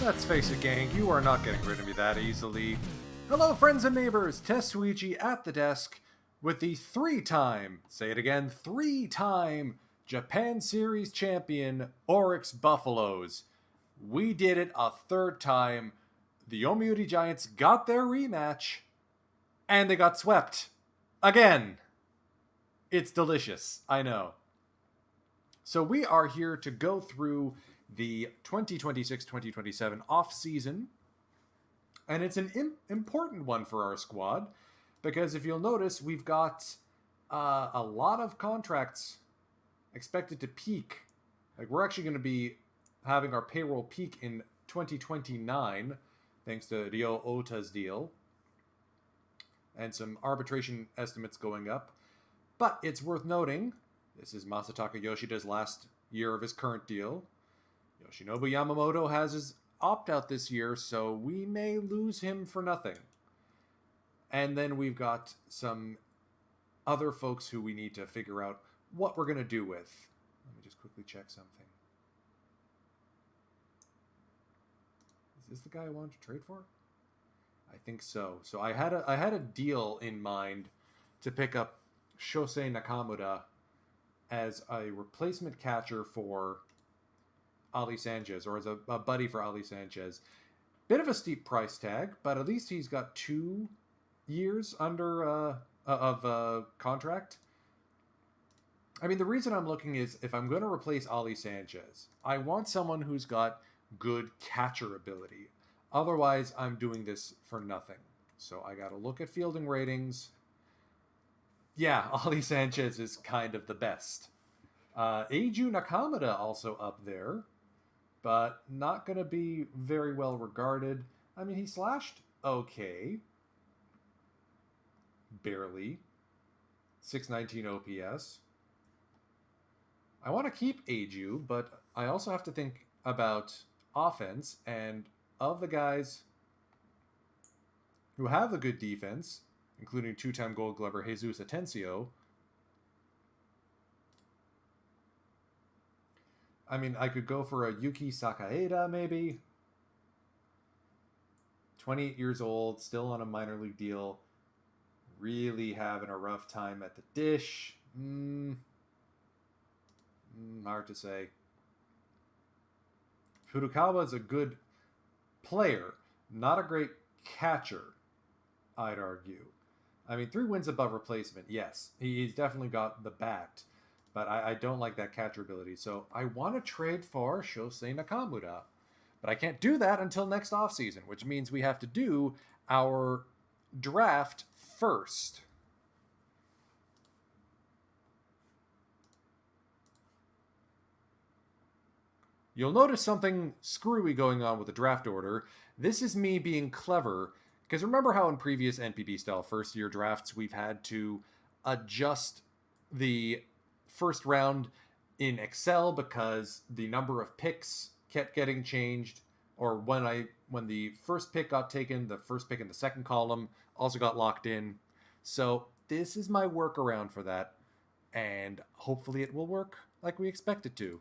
Let's face it, gang, you are not getting rid of me that easily. Hello, friends and neighbors, Tesuichi at the desk with the three-time Japan Series champion Oryx Buffaloes. We did it a third time. The Yomiuri Giants got their rematch, and they got swept. Again. It's delicious, I know. So we are here to go through the 2026-2027 off-season, and it's an important one for our squad, because if you'll notice, we've got a lot of contracts expected to peak. Like, we're actually going to be having our payroll peak in 2029, thanks to Ryo Ota's deal, and some arbitration estimates going up. But it's worth noting, this is Masataka Yoshida's last year of his current deal. Yoshinobu Yamamoto has his opt-out this year, so we may lose him for nothing. And then we've got some other folks who we need to figure out what we're going to do with. Let me just quickly check something. Is this the guy I wanted to trade for? I think so. So I had a deal in mind to pick up Shosei Nakamura as a replacement catcher for Ali Sanchez, or as a buddy for Ali Sanchez. Bit of a steep price tag, but at least he's got 2 years under of contract. I mean, the reason I'm looking is if I'm going to replace Ali Sanchez, I want someone who's got good catcher ability. Otherwise, I'm doing this for nothing. So I got to look at fielding ratings. Yeah, Ali Sanchez is kind of the best. Eiju Nakamura also up there, but not going to be very well regarded. I mean, he slashed okay. Barely. 619 OPS. I want to keep Eiju, but I also have to think about offense, and of the guys who have a good defense, including two-time Gold Glover Jesus Atencio, I mean, I could go for a Yuki Sakaeda, maybe. 28 years old, still on a minor league deal. Really having a rough time at the dish. Hard to say. Furukawa is a good player, not a great catcher, I'd argue. I mean, 3 wins above replacement, yes. He's definitely got the bat, but I don't like that catcher ability. So I want to trade for Shosei Nakamura, but I can't do that until next offseason, which means we have to do our draft first. You'll notice something screwy going on with the draft order. This is me being clever, because remember how in previous NPB-style first-year drafts we've had to adjust the first round in Excel because the number of picks kept getting changed, or when the first pick got taken, the first pick in the second column also got locked in. So this is my workaround for that, and hopefully it will work like we expect it to.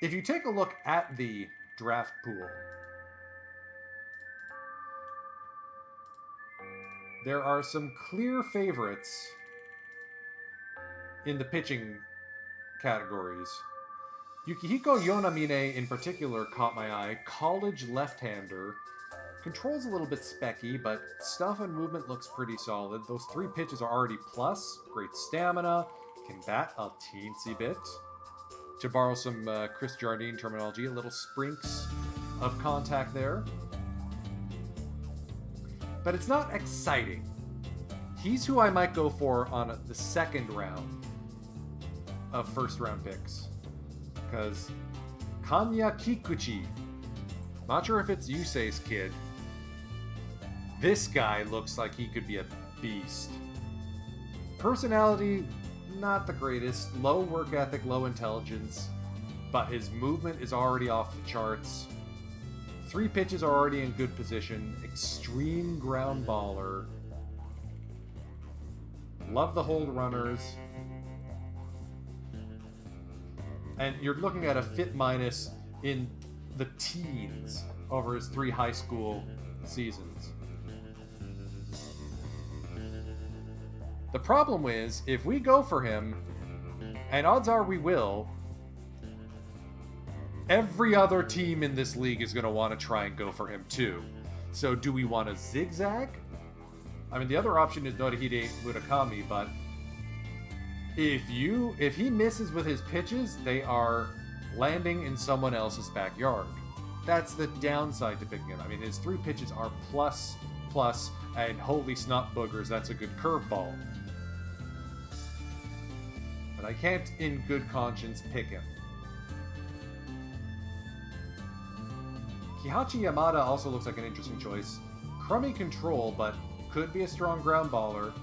If you take a look at the draft pool, there are some clear favorites in the pitching categories. Yukihiko Yonamine in particular caught my eye. College left-hander. Control's a little bit specky, but stuff and movement looks pretty solid. Those 3 pitches are already plus. Great stamina. Can bat a teensy bit. To borrow some Chris Jardine terminology, a little sprinks of contact there. But it's not exciting. He's who I might go for on the second round of first round picks. Because Kanya Kikuchi, not sure if it's Yusei's kid. This guy looks like he could be a beast. Personality, not the greatest. Low work ethic, low intelligence, but his movement is already off the charts. 3 pitches are already in good position. Extreme ground baller. Love the hold runners. And you're looking at a fit minus in the teens over his 3 high school seasons. The problem is, if we go for him, and odds are we will, every other team in this league is going to want to try and go for him too. So do we want to zigzag? I mean, the other option is Norihide Murakami, but if he misses with his pitches, they are landing in someone else's backyard. That's the downside to picking him. I mean, his 3 pitches are plus, and holy snot boogers, that's a good curveball. But I can't, in good conscience, pick him. Kihachi Yamada also looks like an interesting choice. Crummy control, but could be a strong ground baller.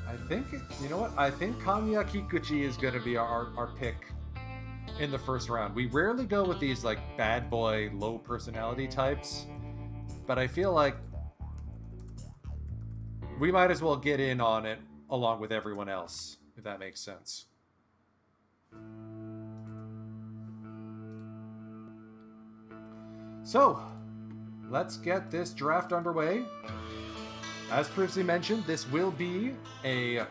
I think, you know what? I think Kanya Kikuchi is going to be our pick in the first round. We rarely go with these like bad boy, low personality types, but I feel like we might as well get in on it along with everyone else, if that makes sense. So, let's get this draft underway. As previously mentioned, this will be a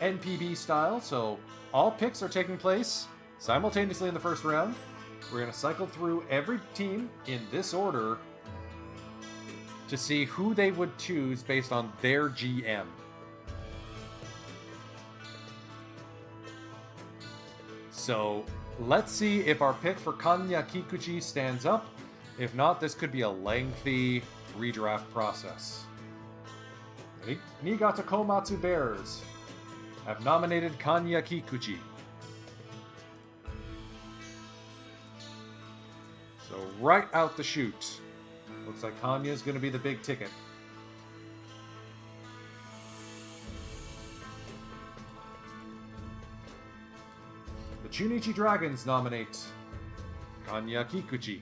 NPB style, so all picks are taking place simultaneously in the first round. We're going to cycle through every team in this order to see who they would choose based on their GM. So let's see if our pick for Kanya Kikuchi stands up. If not, this could be a lengthy redraft process. Niigata Komatsu Bears have nominated Kanya Kikuchi. So right out the chute, looks like Kanya's going to be the big ticket. The Chunichi Dragons nominate Kanya Kikuchi.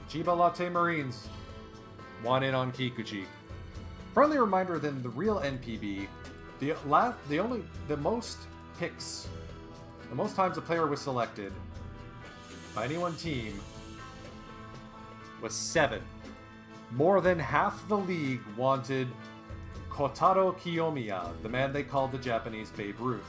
Chiba Latte Marines want in on Kikuchi. Friendly reminder that in the real NPB, the most picks, the most times a player was selected by any one team was 7. More than half the league wanted Kotaro Kiyomiya, the man they called the Japanese Babe Ruth.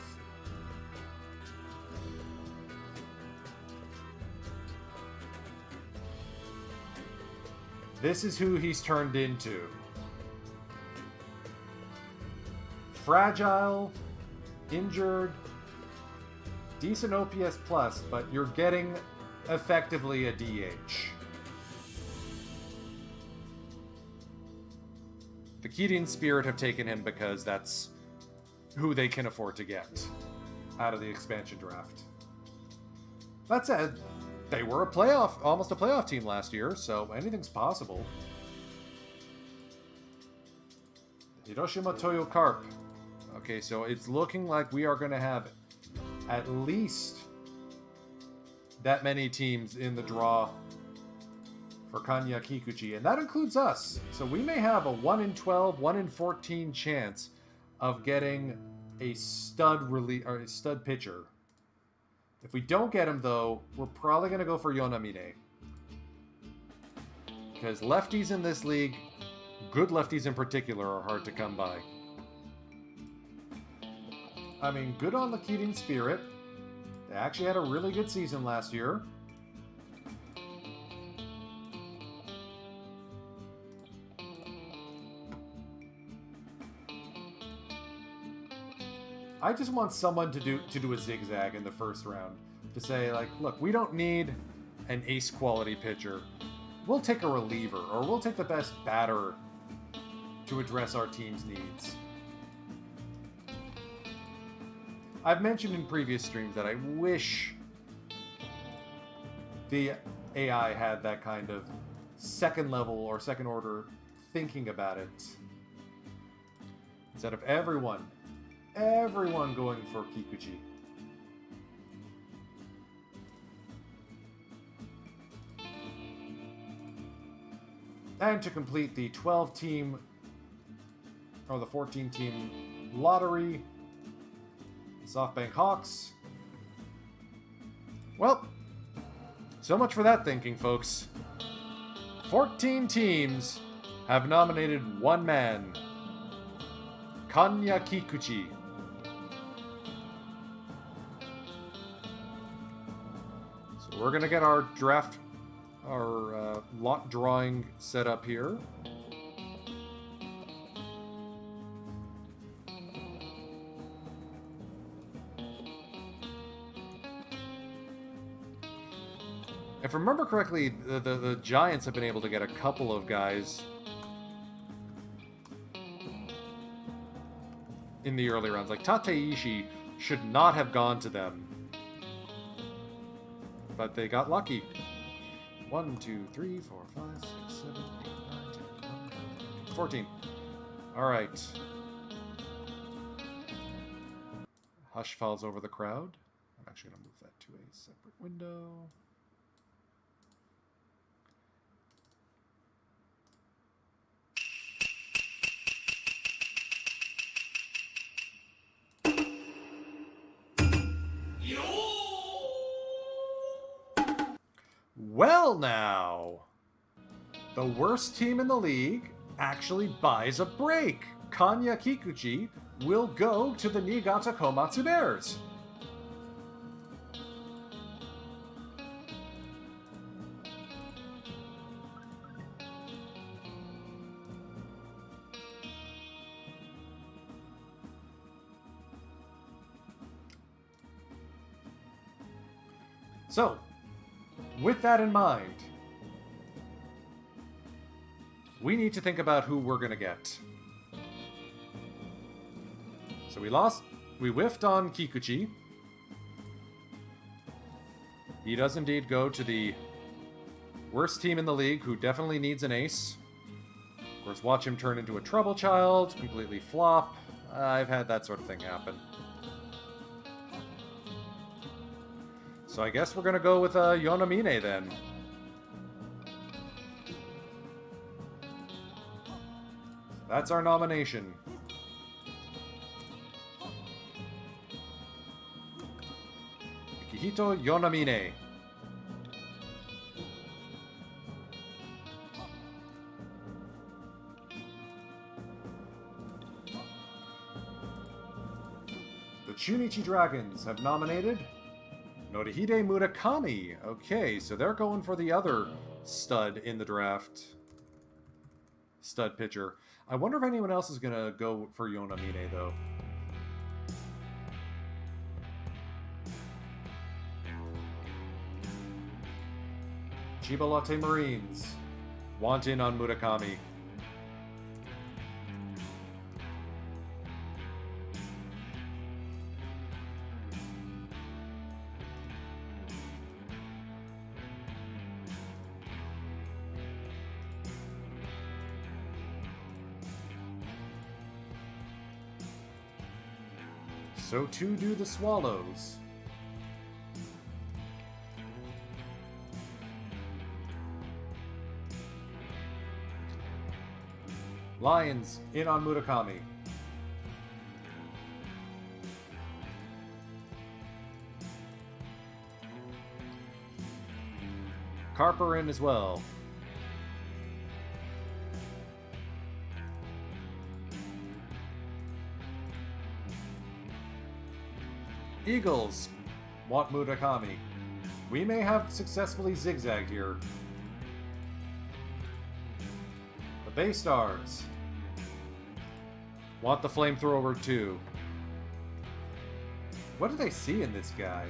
This is who he's turned into. Fragile, injured, decent OPS plus, but you're getting effectively a DH. The Kirin Spirit have taken him because that's who they can afford to get out of the expansion draft. That said, they were almost a playoff team last year, so anything's possible. Hiroshima Toyo Carp. Okay, so it's looking like we are going to have at least that many teams in the draw for Kanya Kikuchi, and that includes us. So we may have a 1 in 12, 1 in 14 chance of getting a stud pitcher. If we don't get him, though, we're probably going to go for Yonamine. Because lefties in this league, good lefties in particular, are hard to come by. I mean, good on the Kirin Spirit. They actually had a really good season last year. I just want someone to do a zigzag in the first round. To say, like, look, we don't need an ace quality pitcher. We'll take a reliever, or we'll take the best batter to address our team's needs. I've mentioned in previous streams that I wish the AI had that kind of second level or second order thinking about it. Instead of everyone going for Kikuchi. And to complete the 12-team, or the 14-team lottery, SoftBank Hawks. Well, so much for that thinking, folks. 14 teams have nominated one man, Kanya Kikuchi. So we're going to get our draft, our lot drawing set up here. If I remember correctly, the Giants have been able to get a couple of guys in the early rounds. Like Tateishi should not have gone to them, but they got lucky. 1, 2, 3, 4, 5, 6, 7, 8, 9, 10, 11, 12, 14. Alright. Hush falls over the crowd. I'm actually going to move that to a separate window. Well now, the worst team in the league actually buys a break. Kanya Kikuchi will go to the Niigata Komatsu Bears. So, with that in mind, we need to think about who we're going to get. So we whiffed on Kikuchi. He does indeed go to the worst team in the league, who definitely needs an ace. Of course, watch him turn into a trouble child, completely flop. I've had that sort of thing happen. So I guess we're going to go with Yonamine then. That's our nomination. Yukihito Yonamine. The Chunichi Dragons have nominated Norihide Murakami. Okay, so they're going for the other stud in the draft. Stud pitcher. I wonder if anyone else is going to go for Yonamine, though. Chiba Latte Marines want in on Murakami. So too do the Swallows. Lions in on Murakami. Carper in as well. Eagles want Murakami. We may have successfully zigzagged here. The Bay Stars want the flamethrower too. What do they see in this guy?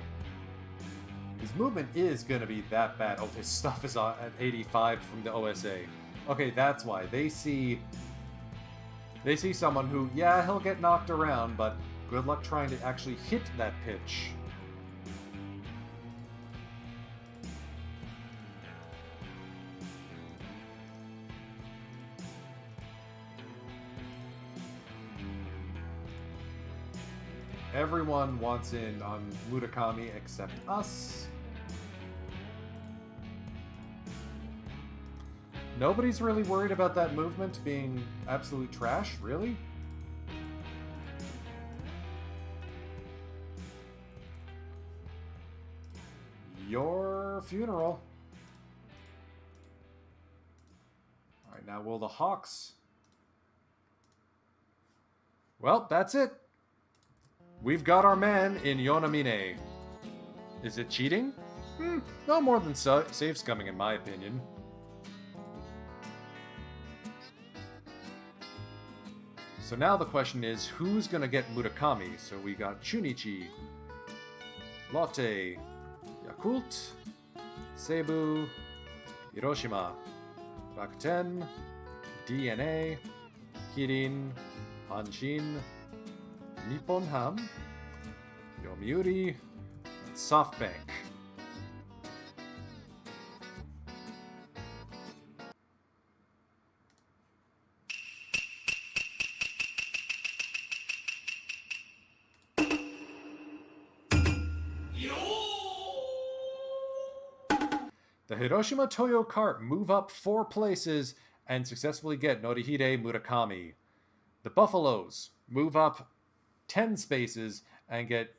His movement is going to be that bad. Oh, his stuff is at 85 from the OSA. Okay, that's why. They see someone who, yeah, he'll get knocked around, but good luck trying to actually hit that pitch. Everyone wants in on Murakami except us. Nobody's really worried about that movement being absolute trash, really? Your funeral. Alright, now will the Hawks... Well, that's it. We've got our man in Yonamine. Is it cheating? No more than safe scumming, in my opinion. So now the question is, who's gonna get Murakami? So we got Chunichi, Lotte, Yakult, Seibu, Hiroshima, Rakuten, DNA, Kirin, Hanshin, Nippon Ham, Yomiuri, and SoftBank. The Hiroshima Toyo Kart move up 4 places and successfully get Norihide Murakami. The Buffaloes move up 10 spaces and get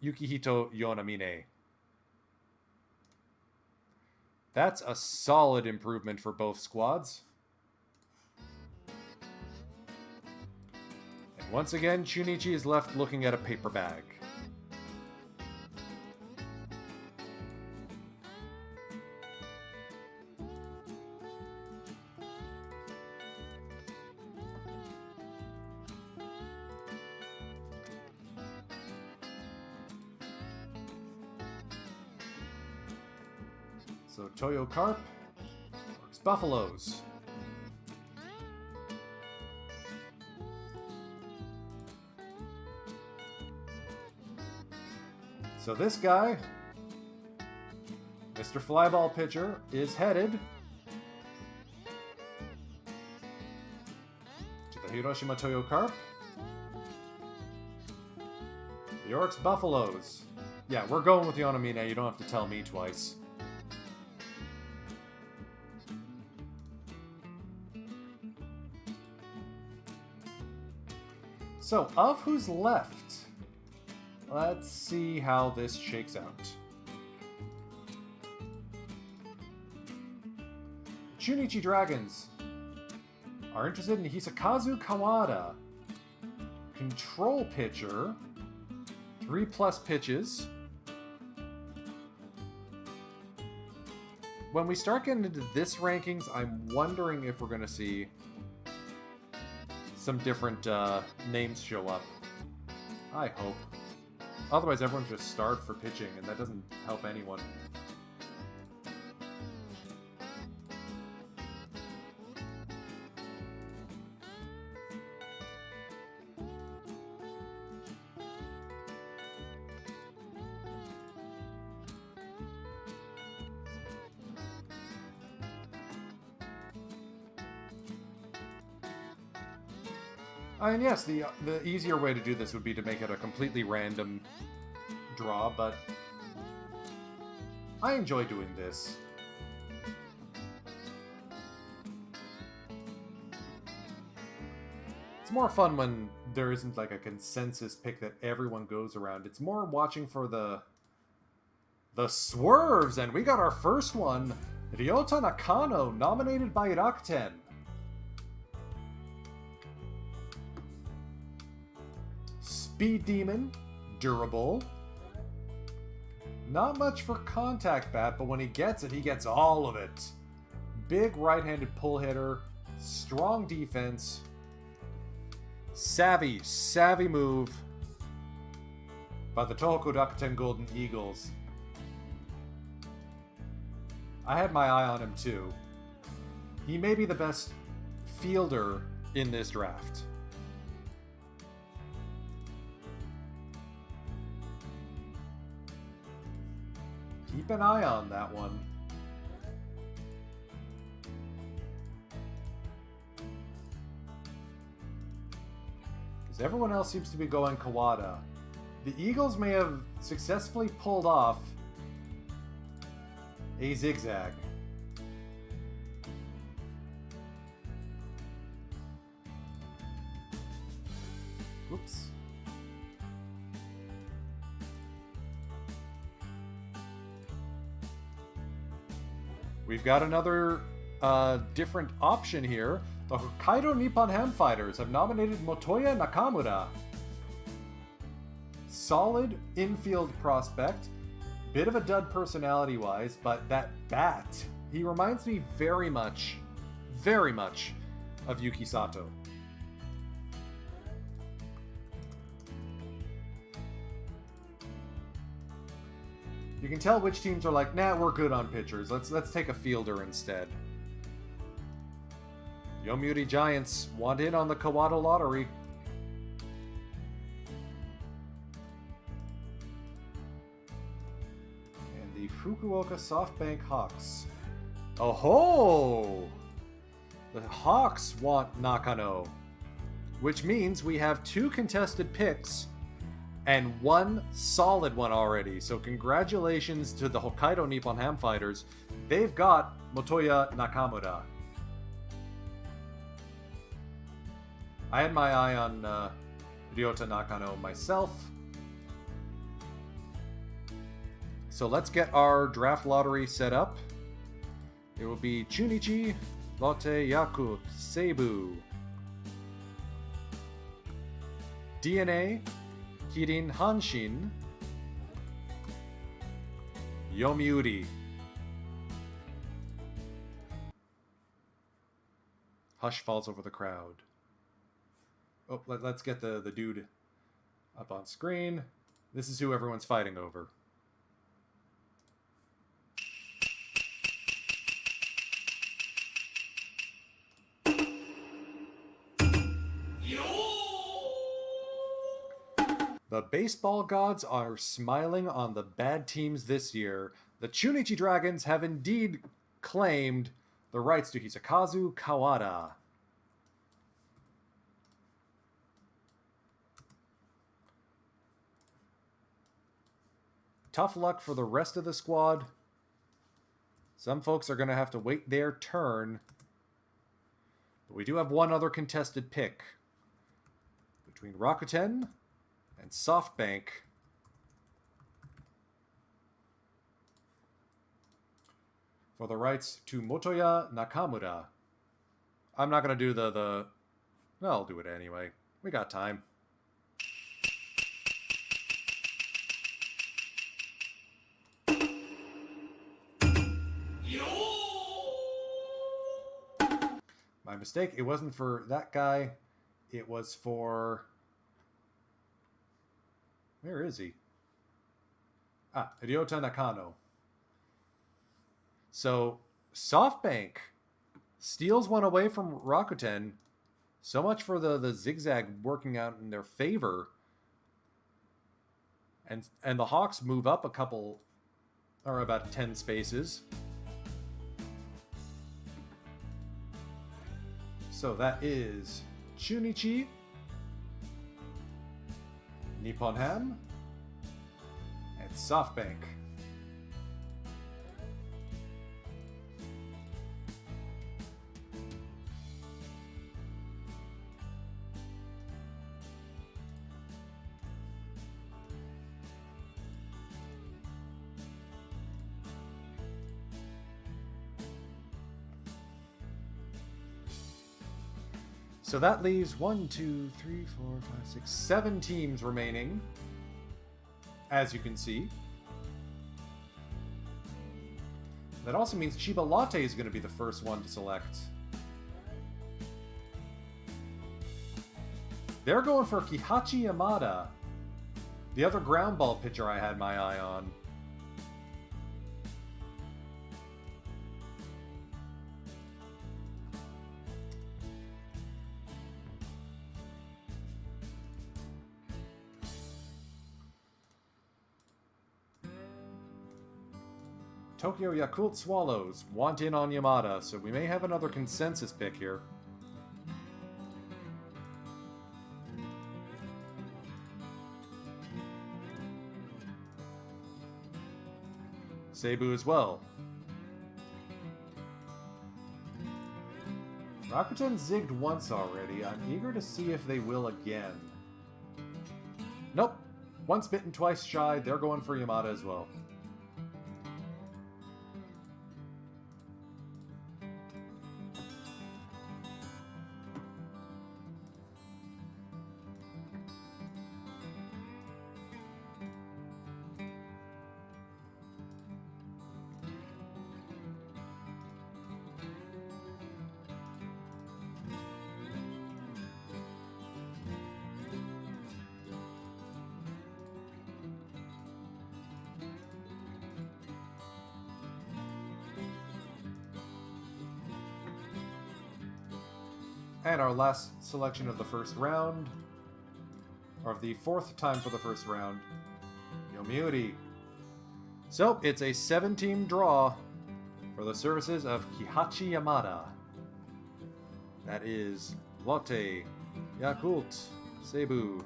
Yukihito Yonamine. That's a solid improvement for both squads. And once again, Chunichi is left looking at a paper bag. So Toyo Carp works Buffaloes. So this guy, Mr. Flyball Pitcher, is headed to the Hiroshima Toyo Carp. The York's Buffaloes. Yeah, we're going with Yonamine. You don't have to tell me twice. So, of who's left, let's see how this shakes out. Chunichi Dragons are interested in Hisakazu Kawada. Control pitcher, 3+ pitches. When we start getting into this rankings, I'm wondering if we're going to see some different names show up. I hope. Otherwise, everyone's just starved for pitching, and that doesn't help anyone. And yes, the easier way to do this would be to make it a completely random draw, but I enjoy doing this. It's more fun when there isn't like a consensus pick that everyone goes around. It's more watching for the swerves, and we got our first one, Ryota Nakano, nominated by Rakuten. Speed Demon, durable. Not much for contact bat, but when he gets it, he gets all of it. Big right-handed pull hitter, strong defense, savvy move by the Tohoku Rakuten Golden Eagles. I had my eye on him too. He may be the best fielder in this draft. Keep an eye on that one. Because everyone else seems to be going Kawada. The Eagles may have successfully pulled off a zigzag. Oops. We've got another different option here. The Hokkaido Nippon Ham Fighters have nominated Motoya Nakamura. Solid infield prospect. Bit of a dud personality-wise, but that bat, he reminds me very much of Yuki Sato. You can tell which teams are like, nah, we're good on pitchers. Let's take a fielder instead. Yomiuri Giants want in on the Kawada lottery. And the Fukuoka SoftBank Hawks. Oh ho! The Hawks want Nakano, which means we have 2 contested picks and 1 solid one already. So congratulations to the Hokkaido Nippon Ham Fighters. They've got Motoya Nakamura. I had my eye on Ryota Nakano myself. So let's get our draft lottery set up. It will be Chunichi, Lotte, Yakult, Seibu, DNA, Kirin, Hanshin, Yomiuri. Hush falls over the crowd. Oh, let's get the dude up on screen. This is who everyone's fighting over. The baseball gods are smiling on the bad teams this year. The Chunichi Dragons have indeed claimed the rights to Hisakazu Kawada. Tough luck for the rest of the squad. Some folks are going to have to wait their turn. But we do have one other contested pick between Rakuten and SoftBank. For the rights to Motoya Nakamura. I'm not going to do the... No, I'll do it anyway. We got time. My mistake. It wasn't for that guy. It was for... Where is he? Ryota Nakano. So, SoftBank steals one away from Rakuten. So much for the zigzag working out in their favor. And the Hawks move up a couple, or about 10 spaces. So that is Chunichi, Nippon Ham, and SoftBank. So that leaves 7 teams remaining, as you can see. That also means Chiba Latte is going to be the first one to select. They're going for Kihachi Yamada, the other ground ball pitcher I had my eye on. Tokyo Yakult Swallows want in on Yamada, so we may have another consensus pick here. Seibu as well. Rakuten zigged once already. I'm eager to see if they will again. Nope. Once bitten, twice shy. They're going for Yamada as well. And our last selection of the first round, or the fourth time for the first round, Yomiuri. So, it's a 7-team draw for the services of Kihachi Yamada. That is Lotte, Yakult, Seibu,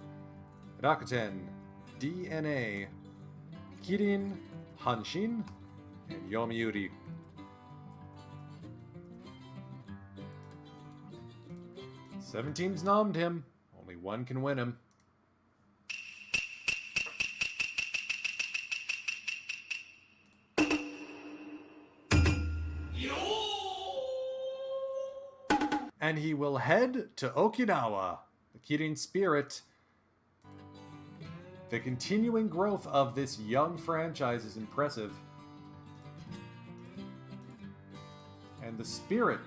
Rakuten, DNA, Kirin, Hanshin, and Yomiuri. Seven teams nommed him. Only one can win him. And he will head to Okinawa. The Kirin Spirit. The continuing growth of this young franchise is impressive. And the Spirit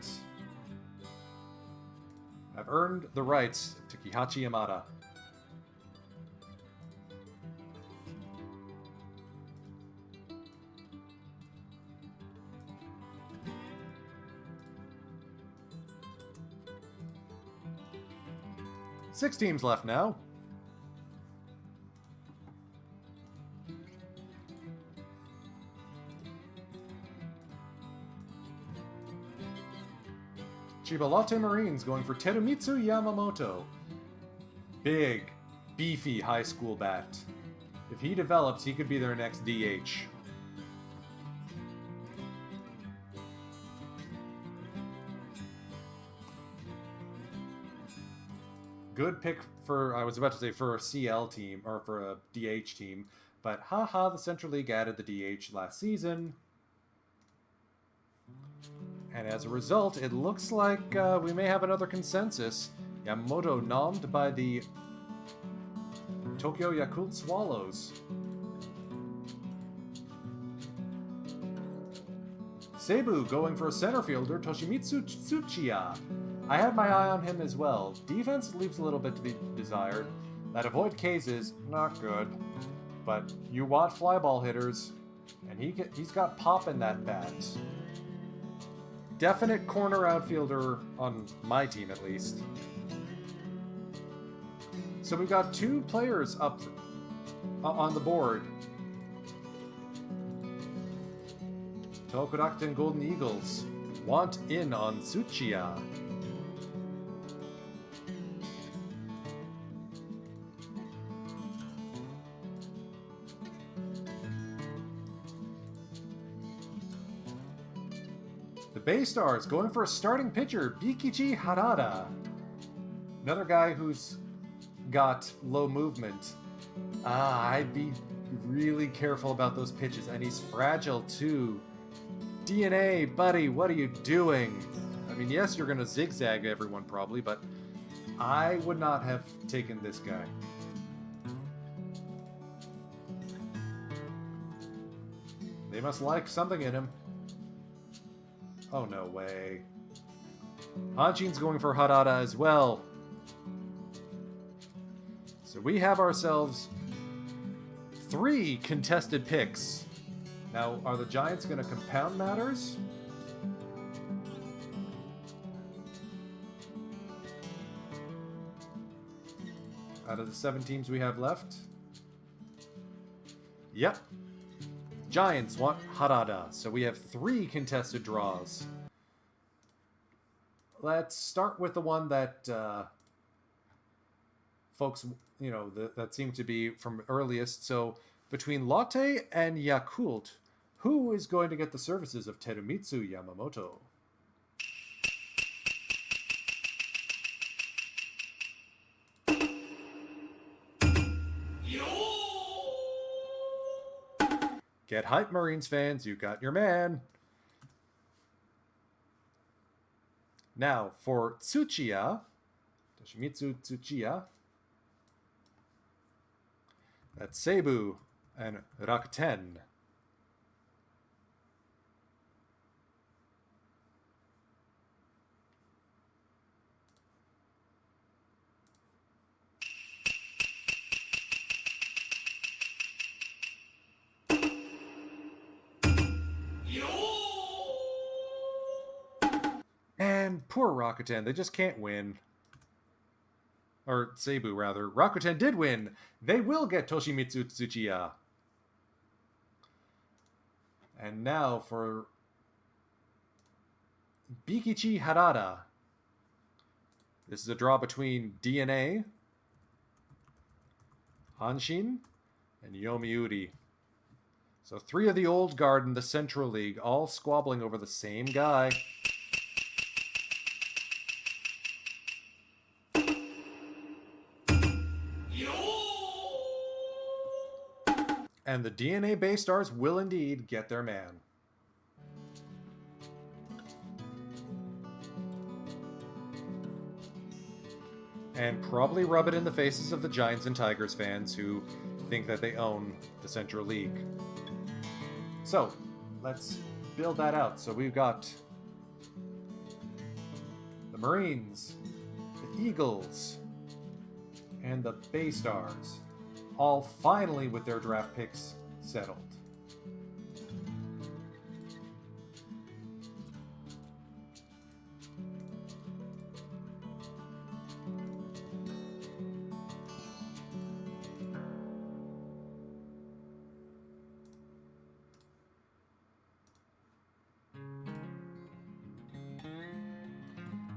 have earned the rights to Kihachi Yamada. Six teams left now. Chiba Lotte Marines going for Terumitsu Yamamoto. Big, beefy high school bat. If he develops, he could be their next DH. Good pick for, I was about to say for a CL team, or for a DH team, but haha, the Central League added the DH last season. And as a result, it looks like we may have another consensus. Yamamoto nommed by the Tokyo Yakult Swallows. Seibu going for a center fielder, Toshimitsu Tsuchiya. I had my eye on him as well. Defense leaves a little bit to be desired. That avoid K's is not good. But you want fly ball hitters, and he's got pop in that bat. Definite corner outfielder on my team, at least. So we've got two players up on the board. Tokurakuten Golden Eagles want in on Tsuchiya. The Bay Stars going for a starting pitcher, Bikichi Harada. Another guy who's got low movement. I'd be really careful about those pitches, and he's fragile too. DNA, buddy, what are you doing? I mean, yes, you're going to zigzag everyone probably, but I would not have taken this guy. They must like something in him. Oh, no way. Hanshin's going for Harada as well. So we have ourselves 3 contested picks. Now, are the Giants going to compound matters? Out of the 7 teams we have left? Yep. Giants want Harada, so we have 3 contested draws. Let's start with the one that folks, you know, that seem to be from earliest. So between Lotte and Yakult, who is going to get the services of Terumitsu Yamamoto? Get hype, Marines fans. You got your man. Now, for Tsuchiya, Toshimitsu Tsuchiya, that's Seibu and Rakuten. And poor Rakuten, they just can't win. Or Seibu, rather. Rakuten did win. They will get Toshimitsu Tsuchiya. And now for Bikichi Harada. This is a draw between DNA, Hanshin, and Yomiuri. So 3 of the old guard in the Central League, all squabbling over the same guy. And the DNA Bay Stars will indeed get their man. And probably rub it in the faces of the Giants and Tigers fans who think that they own the Central League. So, let's build that out. So we've got the Marines, the Eagles, and the Bay Stars, all finally with their draft picks settled.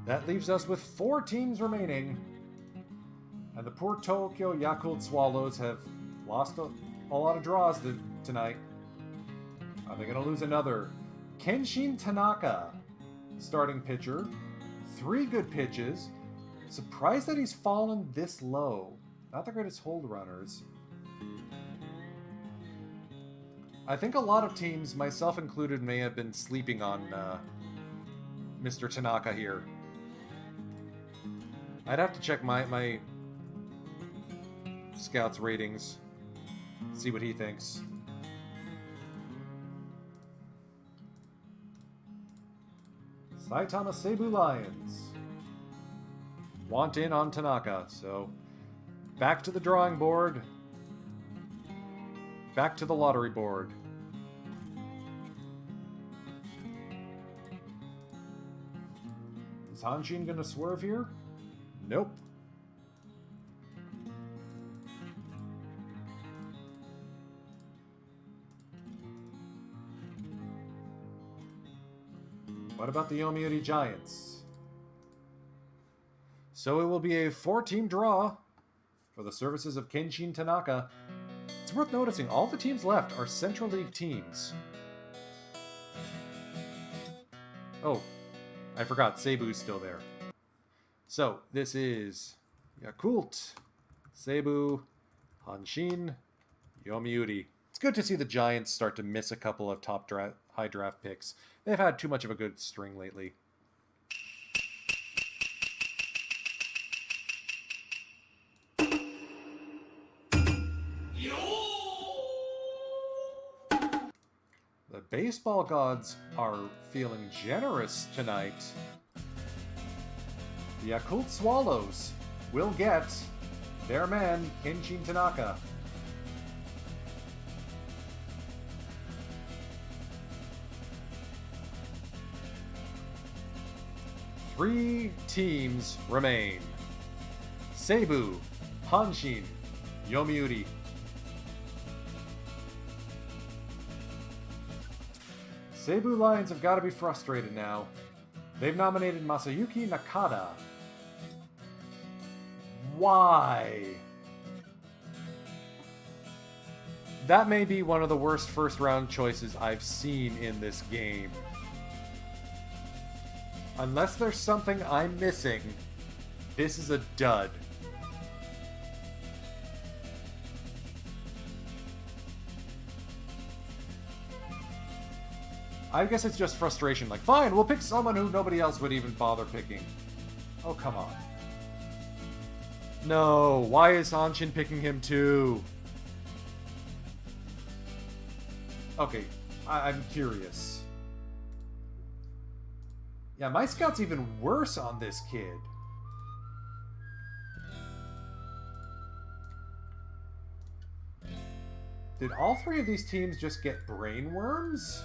That leaves us with 4 teams remaining. And the poor Tokyo Yakult Swallows have lost a lot of draws tonight. Are they going to lose another? Kenshin Tanaka, starting pitcher. 3 good pitches. Surprised that he's fallen this low. Not the greatest hold runners. I think a lot of teams, myself included, may have been sleeping on Mr. Tanaka here. I'd have to check my Scout's ratings, see what he thinks. Saitama Seibu Lions want in on Tanaka, so back to the drawing board, back to the lottery board. Is Hanshin gonna swerve here? Nope. What about the Yomiuri Giants? So it will be a 4-team draw for the services of Kenshin Tanaka. It's worth noticing all the teams left are Central League teams. Oh, I forgot, Seibu's still there. So, this is Yakult, Seibu, Hanshin, Yomiuri. It's good to see the Giants start to miss a couple of high draft picks. They've had too much of a good string lately. The baseball gods are feeling generous tonight. The Yakult Swallows will get their man, Kenshin Tanaka. Three teams remain. Seibu, Hanshin, Yomiuri. Seibu Lions have got to be frustrated now. They've nominated Masayuki Nakada. Why? That may be one of the worst first-round choices I've seen in this game. Unless there's something I'm missing, this is a dud. I guess it's just frustration. Like, fine, we'll pick someone who nobody else would even bother picking. Oh, come on. No, why is Hanshin picking him too? Okay, I'm curious. Yeah, my scout's even worse on this kid. Did all three of these teams just get brainworms?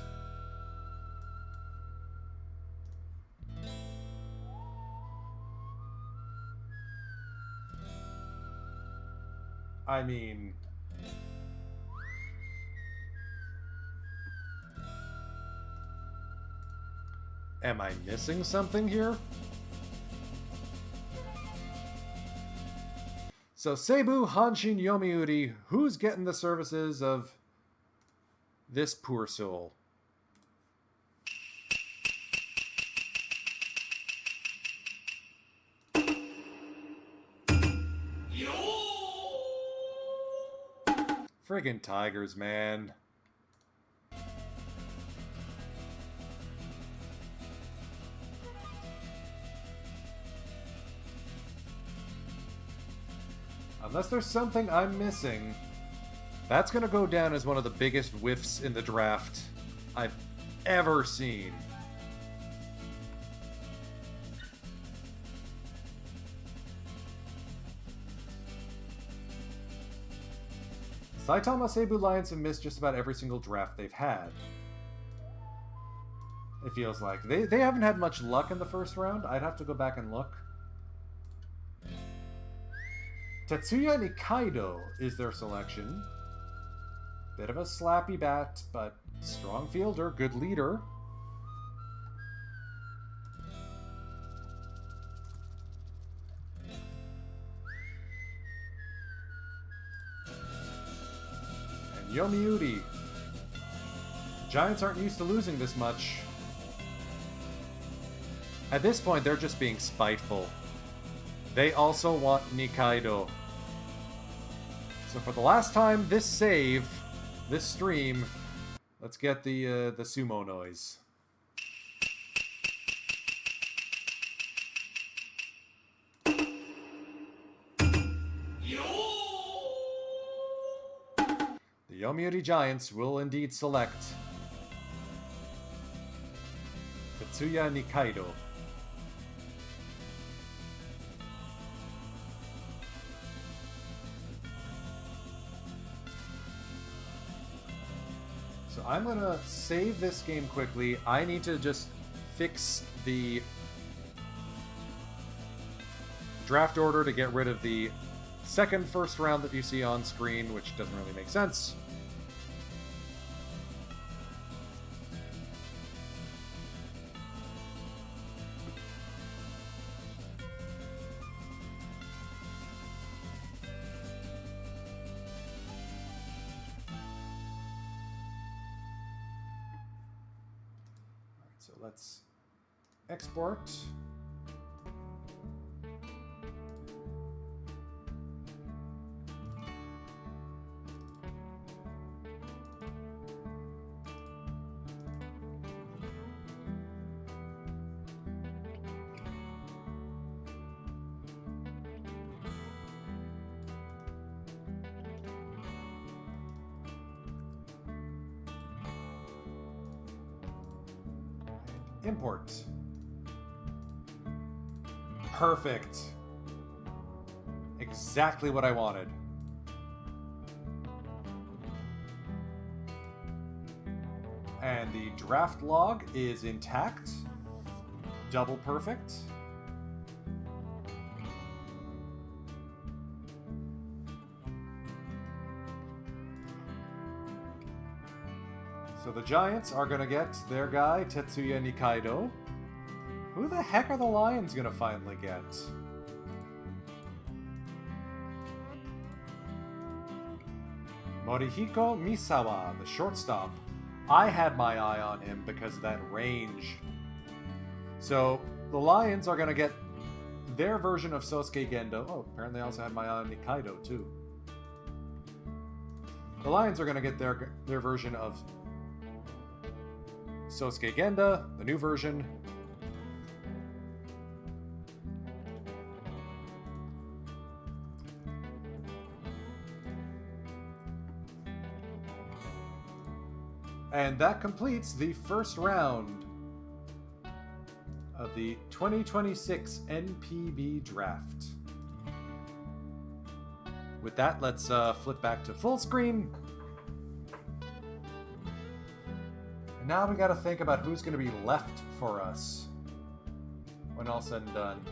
I mean... Am I missing something here? So, Seibu, Hanshin, Yomiuri, who's getting the services of this poor soul? Friggin' tigers, man. Unless there's something I'm missing, that's gonna go down as one of the biggest whiffs in the draft I've ever seen. Saitama Seibu Lions have missed just about every single draft they've had. It feels like. They haven't had much luck in the first round. I'd have to go back and look. Tetsuya Nikaido is their selection. Bit of a slappy bat, but strong fielder, good leader. And Yomiuri. Giants aren't used to losing this much. At this point, they're just being spiteful. They also want Nikaido. So for the last time this save, this stream, let's get the sumo noise. The Yomiuri Giants will indeed select Tetsuya Nikaido. So I'm gonna save this game quickly. I need to just fix the draft order to get rid of the second first round that you see on screen, which doesn't really make sense. So let's export. Import. Perfect. Exactly what I wanted. And the draft log is intact. Double perfect. So the Giants are going to get their guy, Tetsuya Nikaido. Who the heck are the Lions going to finally get? Morihiko Misawa, the shortstop. I had my eye on him because of that range. So the Lions are going to get their version of Sosuke Gendo. Oh, apparently I also had my eye on Nikaido too. The Lions are going to get their version of Sosuke Genda, the new version. And that completes the first round of the 2026 NPB draft. With that, let's flip back to full screen. And now we gotta think about who's gonna be left for us when all said and done.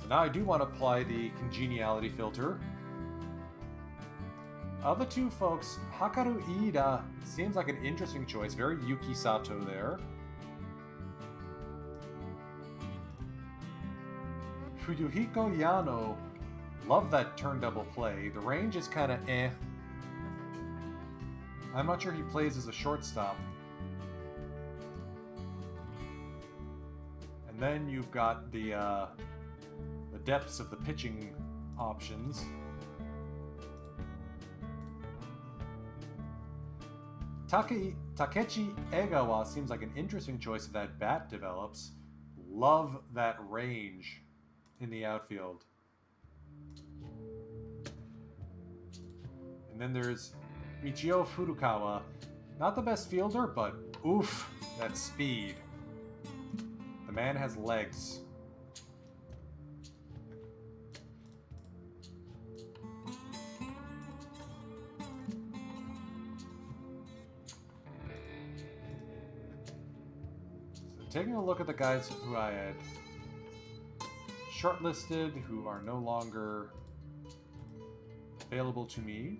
So now I do want to apply the congeniality filter. Of the two folks, Hakaru Iida seems like an interesting choice. Very Yuki Sato there. Fuyuhiko Yano, love that turn double play. The range is kind of eh. I'm not sure he plays as a shortstop. And then you've got the depths of the pitching options. Takechi Egawa seems like an interesting choice if that bat develops. Love that range in the outfield. And then there's Michio Furukawa. Not the best fielder, but oof, that speed. The man has legs. Taking a look at the guys who I had shortlisted, who are no longer available to me.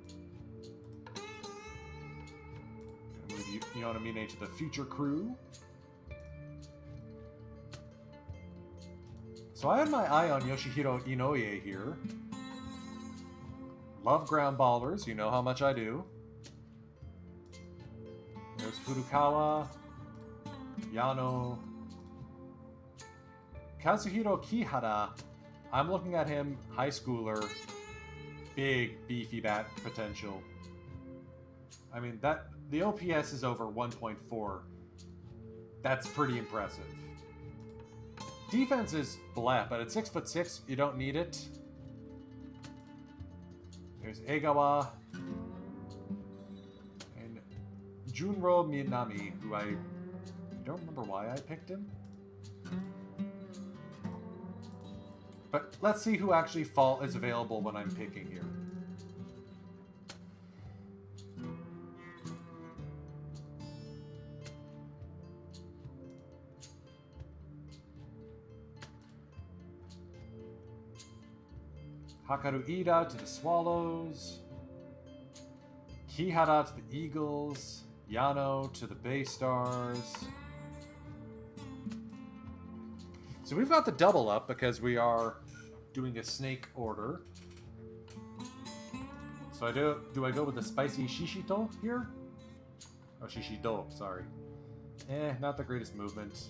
I move Yonamine to the future crew. So I had my eye on Yoshihiro Inoue here. Love ground ballers, you know how much I do. There's Furukawa. Yano. Kazuhiro Kihara. I'm looking at him, high schooler. Big, beefy bat potential. I mean, the OPS is over 1.4. That's pretty impressive. Defense is blah, but at 6'6", you don't need it. There's Egawa. And Junro Minami, who I don't remember why I picked him. But let's see who actually is available when I'm picking here. Hakaru Iida to the Swallows. Kihara to the Eagles. Yano to the Bay Stars. So we've got the double up because we are doing a snake order. So do I go with the spicy Shishito here? Oh, Shishito, sorry. Not the greatest movement.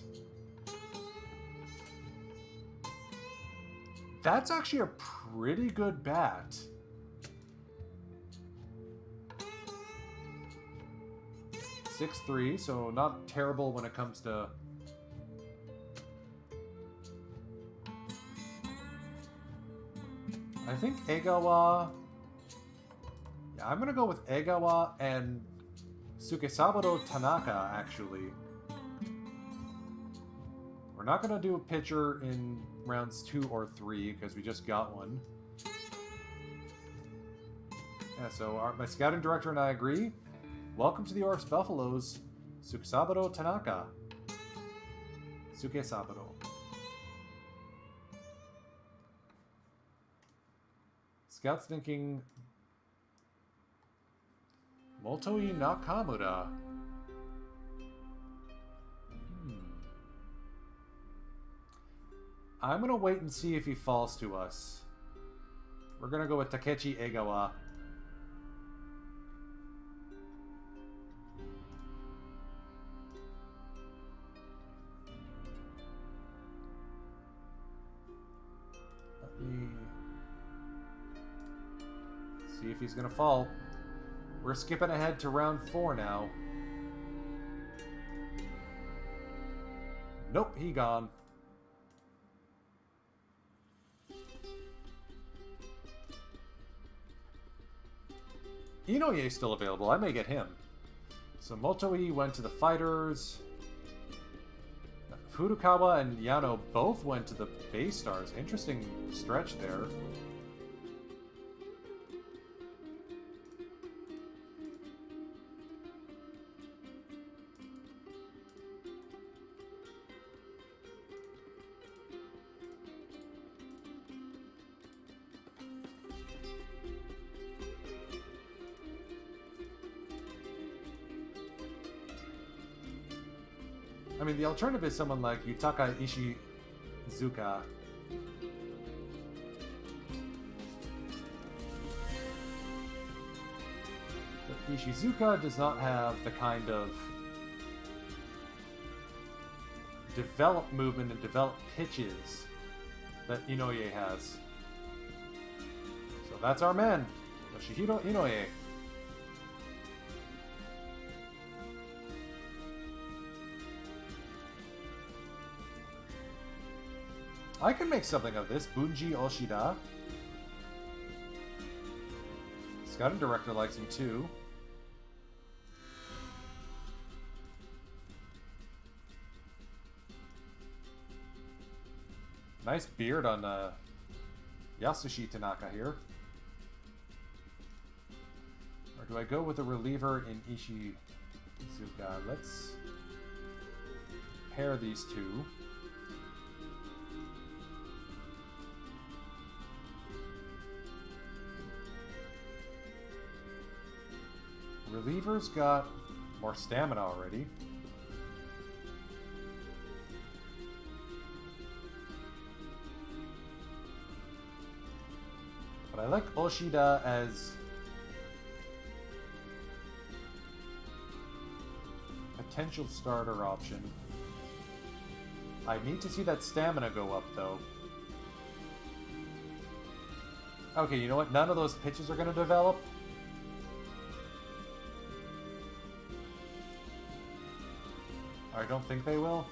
That's actually a pretty good bat. .63, so not terrible when it comes to... I think Egawa... Yeah, I'm going to go with Egawa and Sukesaburo Tanaka, actually. We're not going to do a pitcher in rounds 2 or 3, because we just got one. Yeah, so my scouting director and I agree. Welcome to the Oryx Buffaloes, Sukesaburo Tanaka. Sukesaburo. Scout's thinking Motoi Nakamura. I'm going to wait and see if he falls to us. We're going to go with Takechi Egawa. Let me see if he's going to fall. We're skipping ahead to round 4 now. Nope, he gone. Inoye's still available. I may get him. So Motoi went to the fighters. Furukawa and Yano both went to the base stars. Interesting stretch there. I mean, the alternative is someone like Yutaka Ishizuka. But Ishizuka does not have the kind of developed movement and developed pitches that Inoue has. So that's our man, Yoshihiro Inoue. I can make something of this. Bunji Oshida. Scouting director likes him too. Nice beard on Yasushi Tanaka here. Or do I go with a reliever in Ishizuka? Let's pair these two. Reliever's got more stamina already. But I like Oshida as potential starter option. I need to see that stamina go up, though. Okay, you know what? None of those pitches are going to develop. I don't think they will.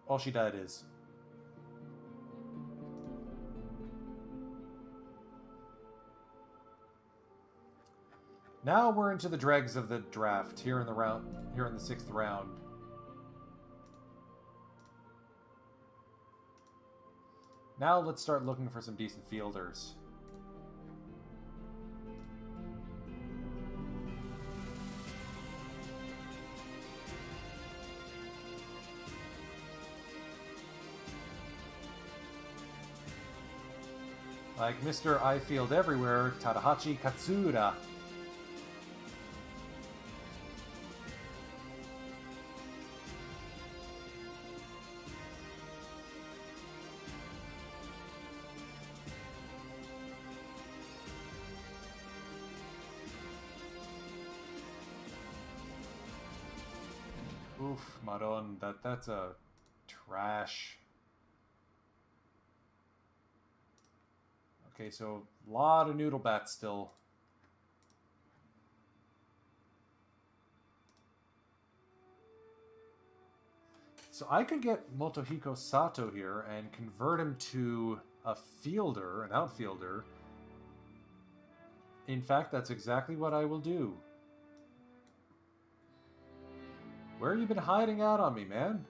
Oshida it is. Now we're into the dregs of the draft here in the 6th round. Now let's start looking for some decent fielders. Like Mr. I Field Everywhere, Tadahashi Katsura. Oof, Maron, that's a trash. Okay, so a lot of noodle bats still. So I could get Motohiko Sato here and convert him to a fielder, an outfielder. In fact, that's exactly what I will do. Where have you been hiding out on me, man?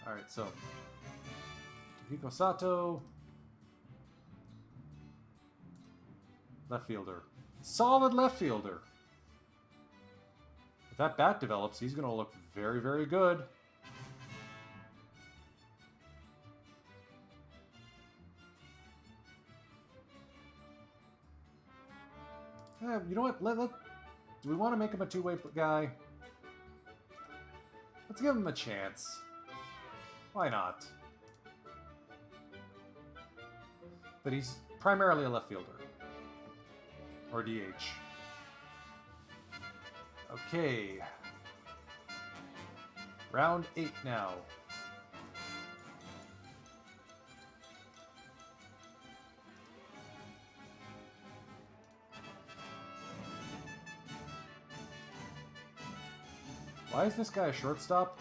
Alright, so Motohiko Sato, left fielder. Solid left fielder. If that bat develops, he's going to look very, very good. You know what? Do we want to make him a two-way guy? Let's give him a chance. Why not? But he's primarily a left fielder. Or DH. Okay. Round 8 now. Why is this guy a shortstop?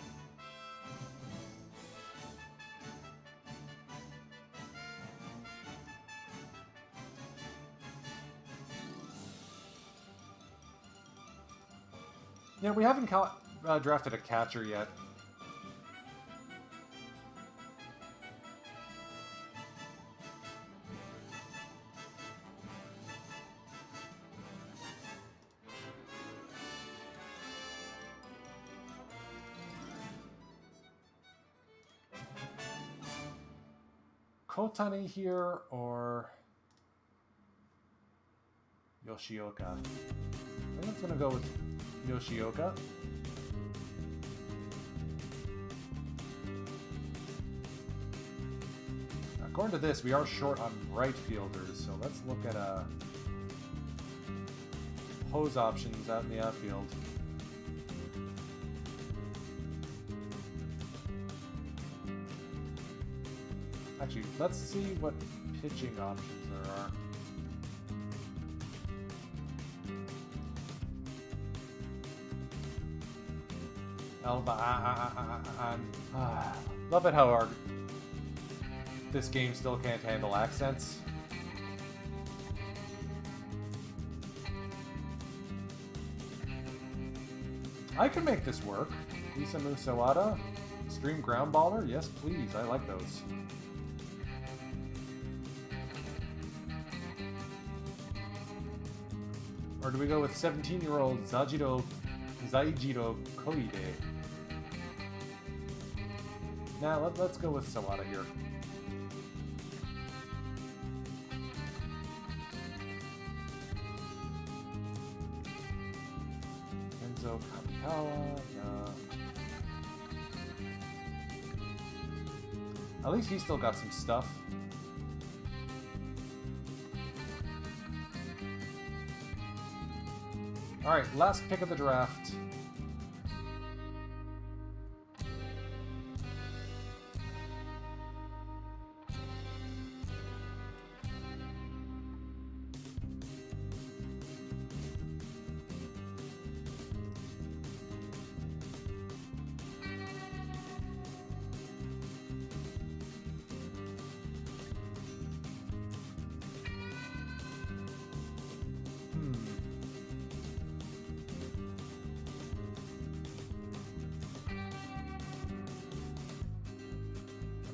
Yeah, we haven't drafted a catcher yet. Kotani here or Yoshioka? I think it's gonna go with Yoshioka. According to this, we are short on right fielders, so let's look at hose options out in the outfield. Actually, let's see what pitching options there are. Love it how this game still can't handle accents. I can make this work. Isamu Sawada, Extreme Ground Baller, yes please, I like those. Or do we go with 17-year-old Zaijiro Koide? Nah, let's go with Sawada here. Enzo Kamikawa, nah. At least he's still got some stuff. Alright, last pick of the draft.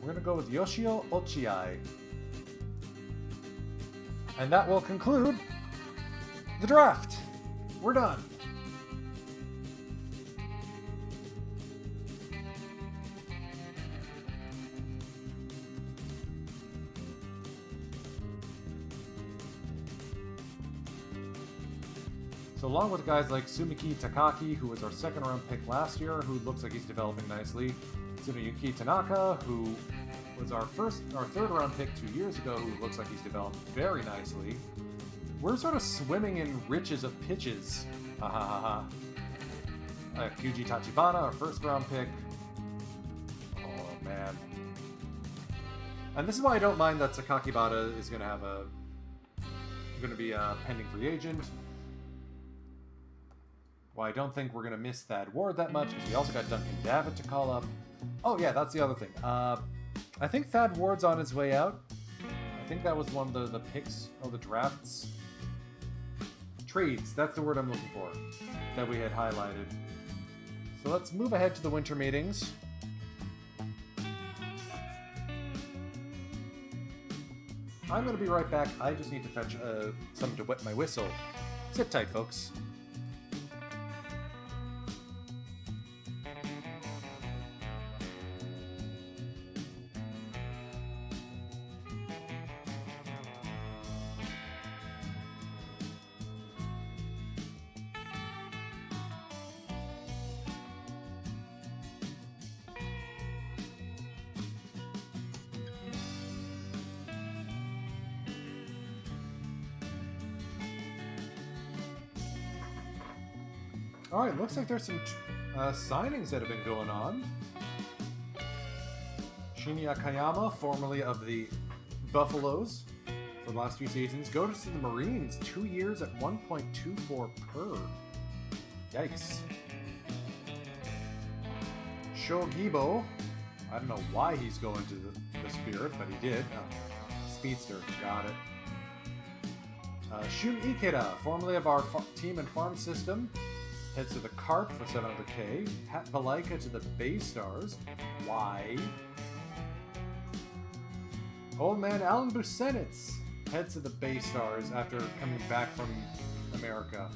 We're going to go with Yoshio Ochiai. And that will conclude the draft. We're done. So along with guys like Sumiki Takaki, who was our second round pick last year, who looks like he's developing nicely, Tsuneyuki Tanaka, who was our third round pick 2 years ago, who looks like he's developed very nicely. We're sort of swimming in riches of pitches. Ha ha ha ha. Kyuji Tachibana, our first round pick. Oh man. And this is why I don't mind that Sakaki Bata is going to be a pending free agent. Why I don't think we're going to miss Thad Ward that much, because we also got Duncan Davitt to call up. Oh yeah, that's the other thing. I think Thad Ward's on his way out. I think that was one of the picks of the drafts. Trades, that's the word I'm looking for, that we had highlighted. So let's move ahead to the winter meetings. I'm going to be right back. I just need to fetch something to wet my whistle. Sit tight, folks. Alright, looks like there's some signings that have been going on. Shinya Kayama, formerly of the Buffaloes for the last few seasons, goes to the Marines, 2 years at 1.24 per. Yikes. Shogibo, I don't know why he's going to the Spirit, but he did. Speedster, got it. Shun Ikeda, formerly of our team and farm system, heads to the Carp for 700k. Pat Valaika to the Bay Stars. Why? Old man Alan Busenitz heads to the Bay Stars after coming back from America.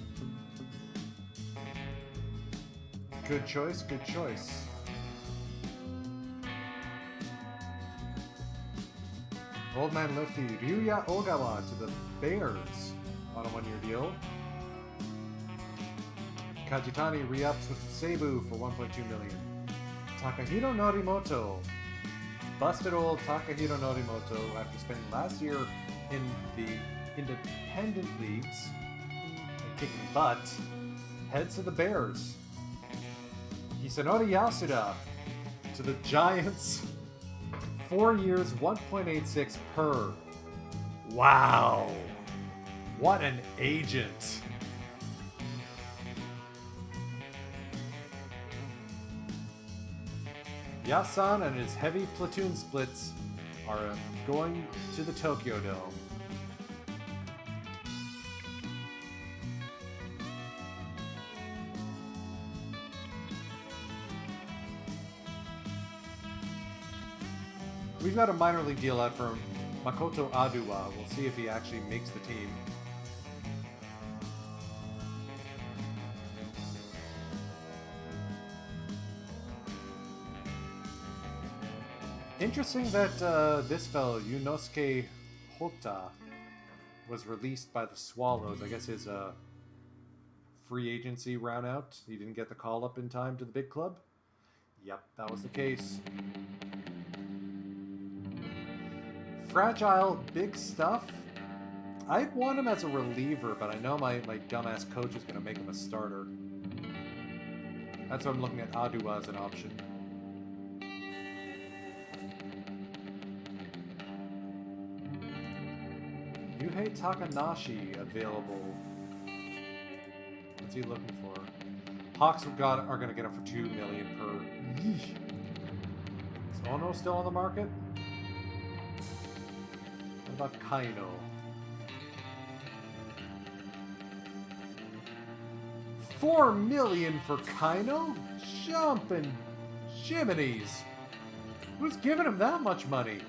Good choice, good choice. Old man Lefty Ryuya Ogawa to the Bears on a 1-year deal. Kajitani re-ups with Seibu for 1.2 million. Takahiro Norimoto. Busted old Takahiro Norimoto, after spending last year in the independent leagues and kicking butt, heads to the Bears. Hisanori Yasuda to the Giants. 4 years, 1.86 per. Wow. What an agent. Yasan and his heavy platoon splits are going to the Tokyo Dome. We've got a minor league deal out for Makoto Aduwa. We'll see if he actually makes the team. Interesting that this fellow, Yunosuke Hota, was released by the Swallows. I guess his free agency ran out. He didn't get the call up in time to the big club. Yep, that was the case. Fragile, big stuff. I'd want him as a reliever, but I know my dumbass coach is going to make him a starter. That's why I'm looking at Aduwa as an option. Yuhei Takanashi available. What's he looking for? Hawks are going to get him for $2 million per. Yeesh. Is Ono still on the market? What about Kaino? $4 million for Kaino? Jumping jiminies! Who's giving him that much money?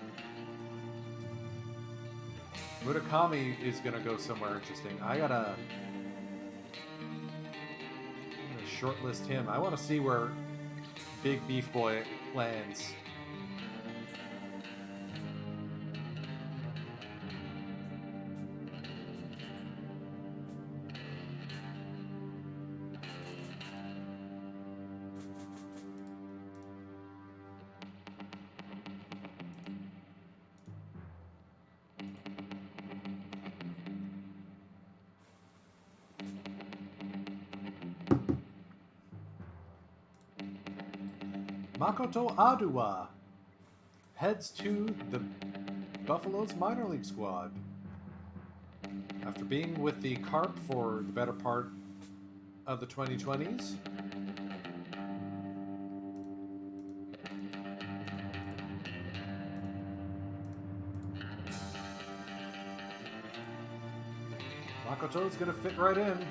Murakami is gonna go somewhere interesting. I'm gonna shortlist him. I want to see where Big Beef Boy lands. Makoto Aduwa heads to the Buffalo's minor league squad. After being with the Carp for the better part of the 2020s, Makoto's gonna fit right in.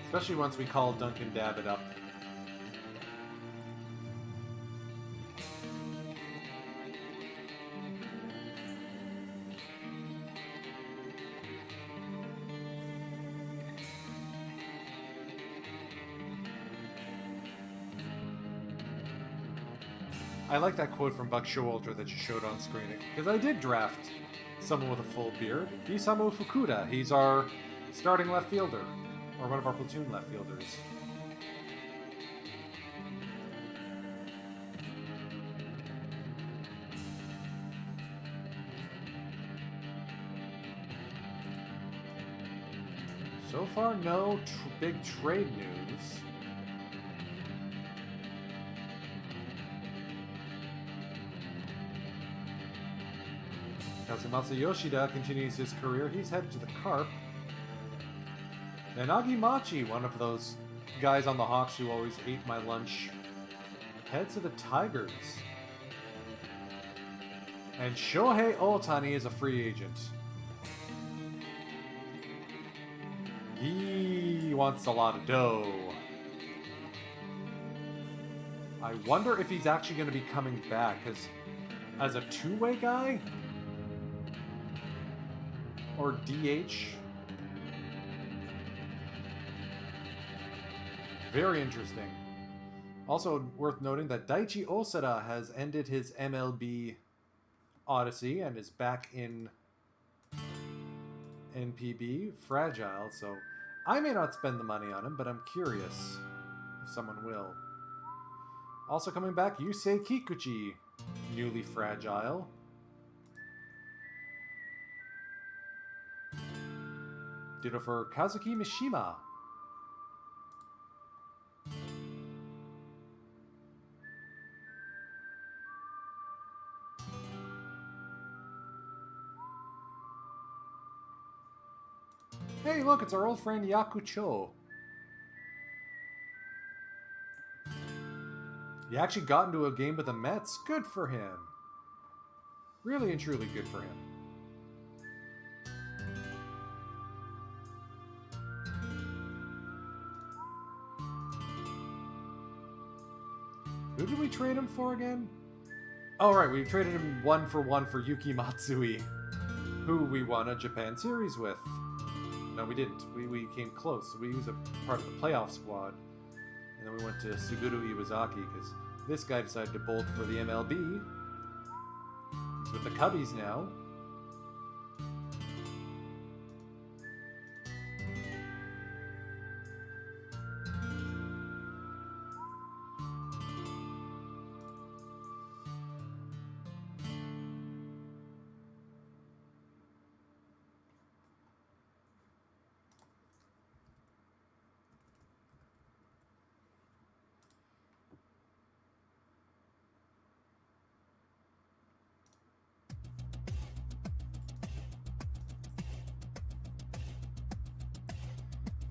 Especially once we call Duncan Davitt up. I like that quote from Buck Showalter that you showed on screen, because I did draft someone with a full beard. Isamu Fukuda, he's our starting left fielder. Or one of our platoon left fielders. So far, no big trade news. Kazumasa Yoshida continues his career. He's headed to the Carp. And Agimachi, one of those guys on the Hawks who always ate my lunch, heads to the Tigers. And Shohei Ohtani is a free agent. He wants a lot of dough. I wonder if he's actually going to be coming back, because as a two-way guy, or DH, very interesting. Also worth noting that Daichi Osada has ended his MLB odyssey and is back in NPB, Fragile, so I may not spend the money on him, but I'm curious if someone will. Also coming back, Yusei Kikuchi, newly Fragile. Ditto for Kazuki Mishima. Hey, look, it's our old friend Yakucho. He actually got into a game with the Mets. Good for him. Really and truly good for him. Who did we trade him for again? Oh, right, we traded him 1-for-1 for Yuki Matsui, who we won a Japan series with. No, we didn't. We came close. We was a part of the playoff squad. And then we went to Suguru Iwazaki because this guy decided to bolt for the MLB. He's with the Cubbies now.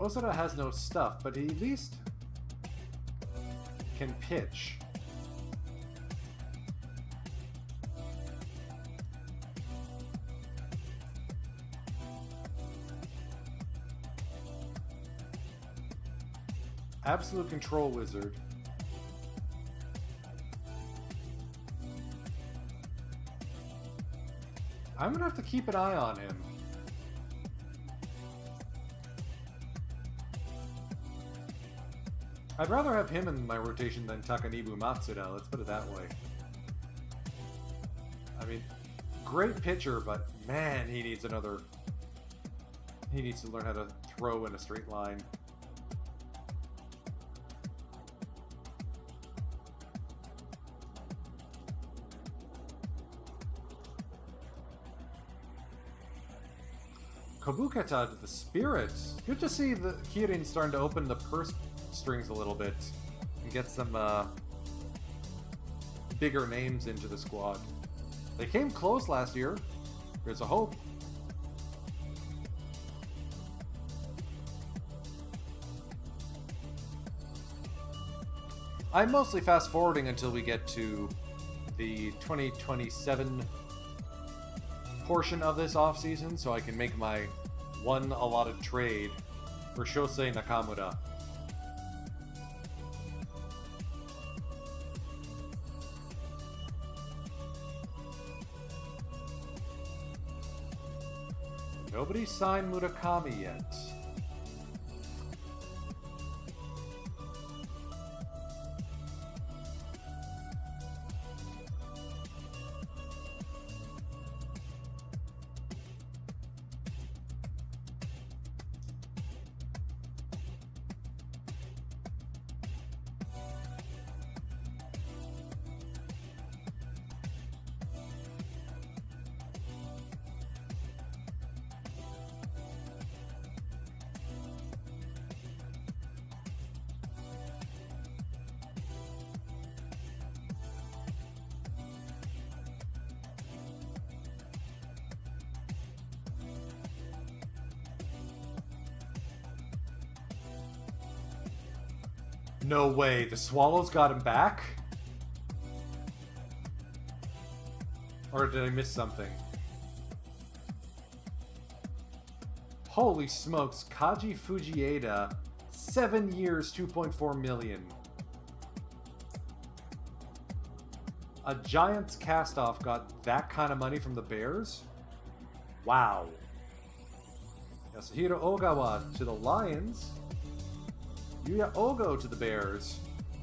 Osada has no stuff, but he at least can pitch. Absolute control wizard. I'm gonna have to keep an eye on him. I'd rather have him in my rotation than Takanibu Matsuda, let's put it that way. I mean, great pitcher, but man, he needs another... He needs to learn how to throw in a straight line. Kobukata to the Spirits. Good to see the Kirin starting to open the purse strings a little bit and get some bigger names into the squad. They came close last year. There's a hope. I'm mostly fast forwarding until we get to the 2027 portion of this offseason so I can make my one allotted trade for Shosei Nakamura. Nobody signed Murakami yet. No way, the Swallows got him back? Or did I miss something? Holy smokes, Kaji Fujieda, 7 years, 2.4 million. A Giants cast-off got that kind of money from the Bears? Wow. Yasuhiro Ogawa to the Lions. Yuya Ogo to the Bears.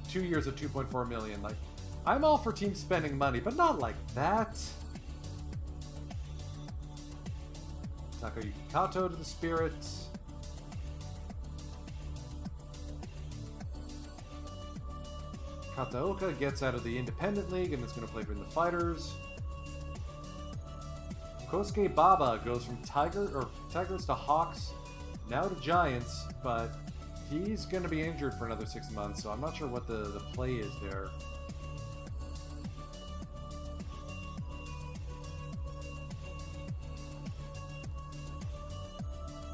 2 years at 2.4 million. Like, I'm all for teams spending money, but not like that. Takayuki Kato to the Spirits. Kataoka gets out of the Independent League and is going to play for the Fighters. Kosuke Baba goes from Tigers to Hawks, now to Giants, but he's going to be injured for another 6 months, so I'm not sure what the play is there.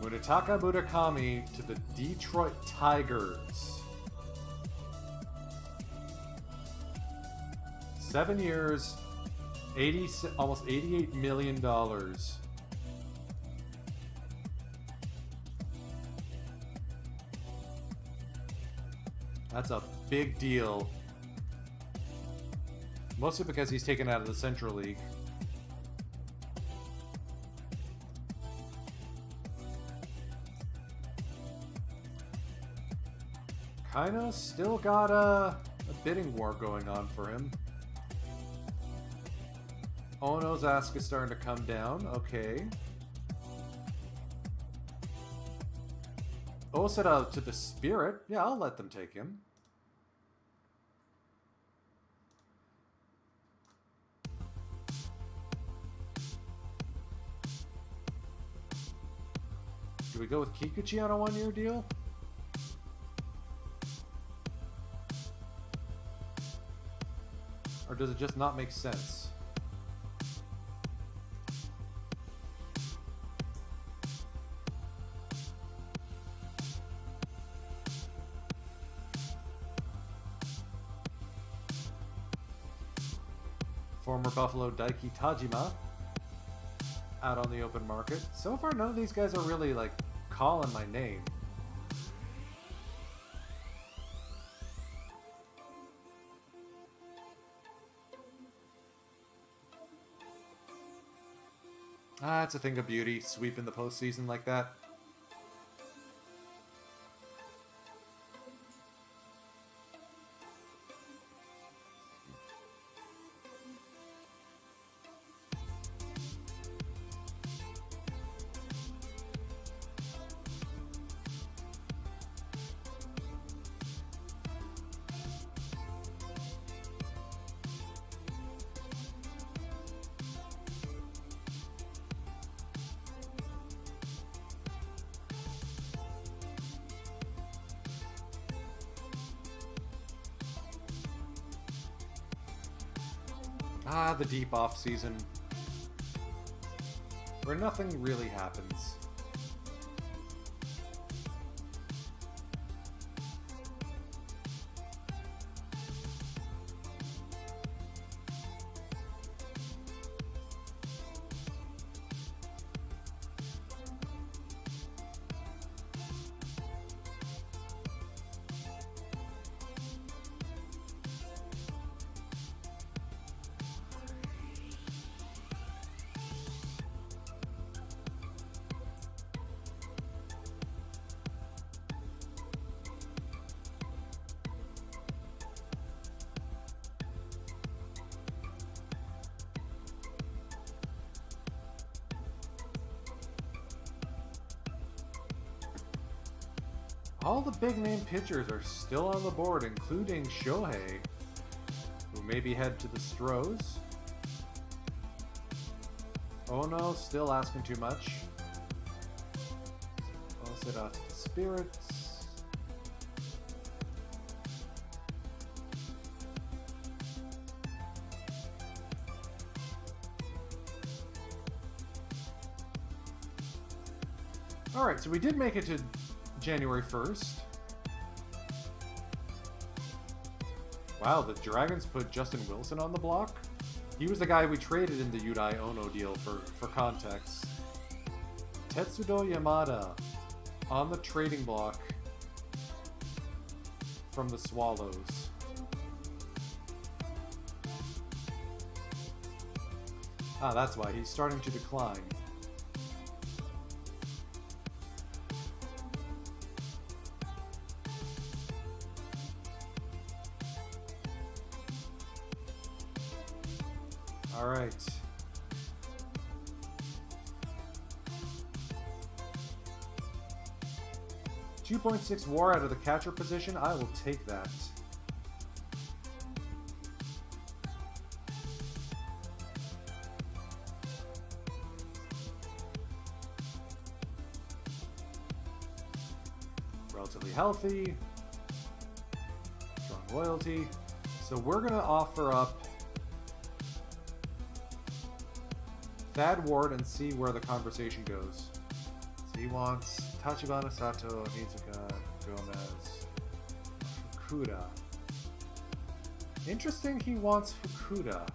Munetaka Murakami to the Detroit Tigers. 7 years, almost $88 million. That's a big deal. Mostly because he's taken out of the Central League. Kinda still got a bidding war going on for him. Ono's ask is starting to come down. Okay. Osada to the Spirit. Yeah, I'll let them take him. Do we go with Kikuchi on a 1-year deal? Or does it just not make sense? Former Buffalo Daiki Tajima out on the open market. So far, none of these guys are really, like, calling my name. Ah, it's a thing of beauty, sweeping the postseason like that. Ah, the deep off season, where nothing really happens. All the big name pitchers are still on the board, including Shohei, who maybe head to the Stros. Ono still asking too much. Osada to the Spirits. Alright, so we did make it to January 1st. Wow, the Dragons put Justin Wilson on the block? He was the guy we traded in the Yudai Ono deal for context. Tetsudo Yamada on the trading block from the Swallows. Ah, that's why. He's starting to decline. Alright. 2.6 war out of the catcher position. I will take that. Relatively healthy. Strong loyalty. So we're going to offer up Thad Ward and see where the conversation goes. So he wants Tachibana Sato, Izuka, Gomez, Fukuda. Interesting he wants Fukuda.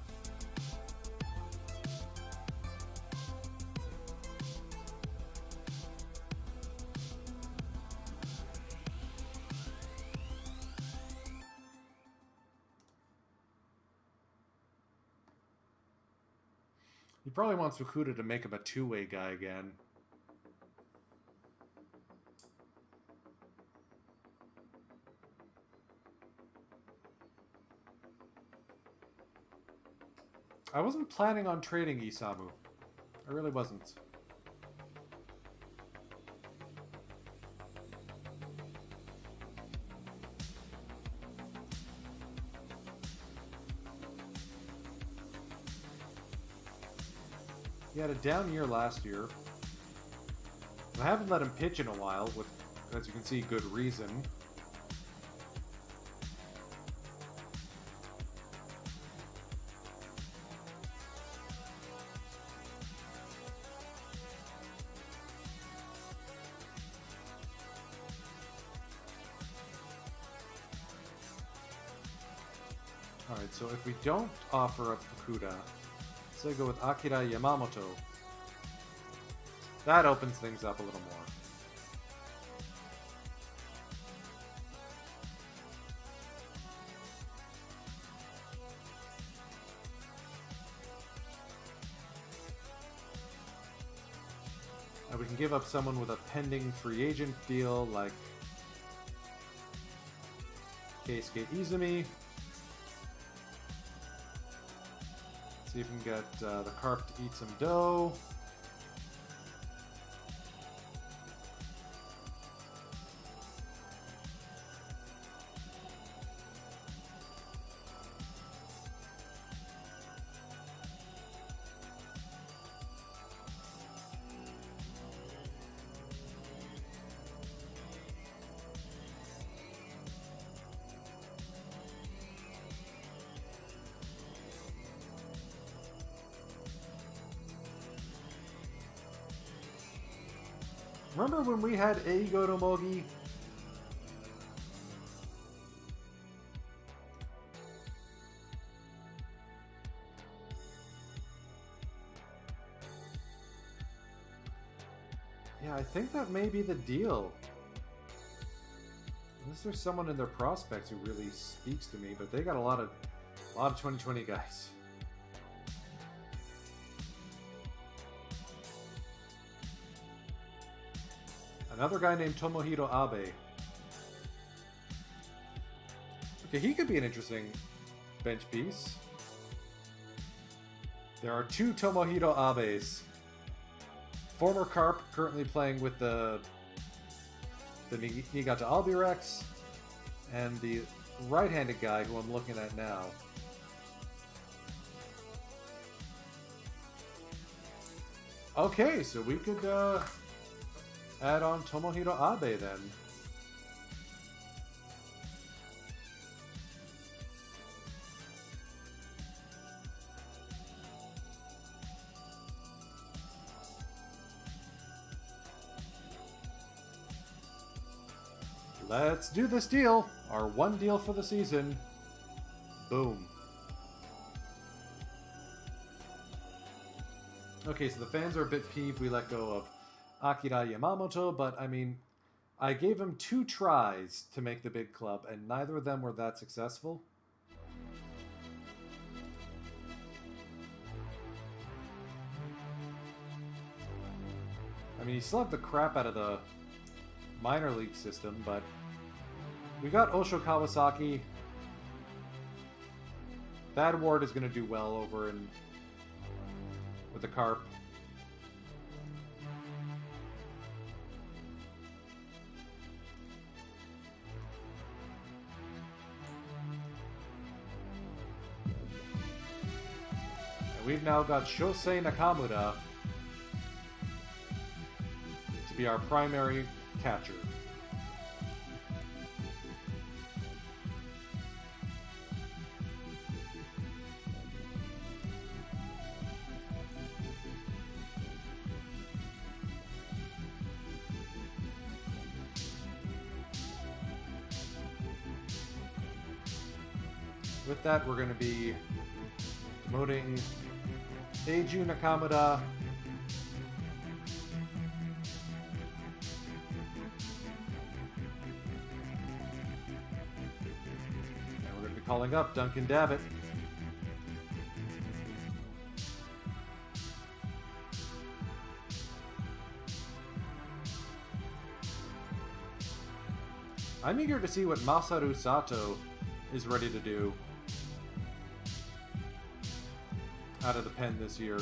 He probably wants Fukuda to make him a two-way guy again. I wasn't planning on trading Isamu. I really wasn't. He had a down year last year. I haven't let him pitch in a while, with, as you can see, good reason. Alright, so if we don't offer up Fukuda, say go with Akira Yamamoto. That opens things up a little more. And we can give up someone with a pending free agent deal like Keisuke Izumi. See if we can get the carp to eat some dough. Remember when we had Eigo Tomogi? Yeah, I think that may be the deal. Unless there's someone in their prospects who really speaks to me, but they got a lot of 2020 guys. Another guy named Tomohiro Abe. Okay, he could be an interesting bench piece. There are two Tomohiro Abes. Former Carp, currently playing with the Niigata Albirex, and the right-handed guy who I'm looking at now. Okay, so we could add on Tomohiro Abe then. Let's do this deal. Our one deal for the season. Boom. Okay, so the fans are a bit peeved we let go of Akira Yamamoto, but I mean, I gave him 2 tries to make the big club, and neither of them were that successful. I mean, he slapped the crap out of the minor league system, but we got Osho Kawasaki. That award is going to do well over in with the Carp. And we've now got Shosei Nakamura to be our primary catcher. With that, we're going to be promoting Eiju Nakamura. And we're going to be calling up Duncan Davitt. I'm eager to see what Masaru Sato is ready to do out of the pen this year.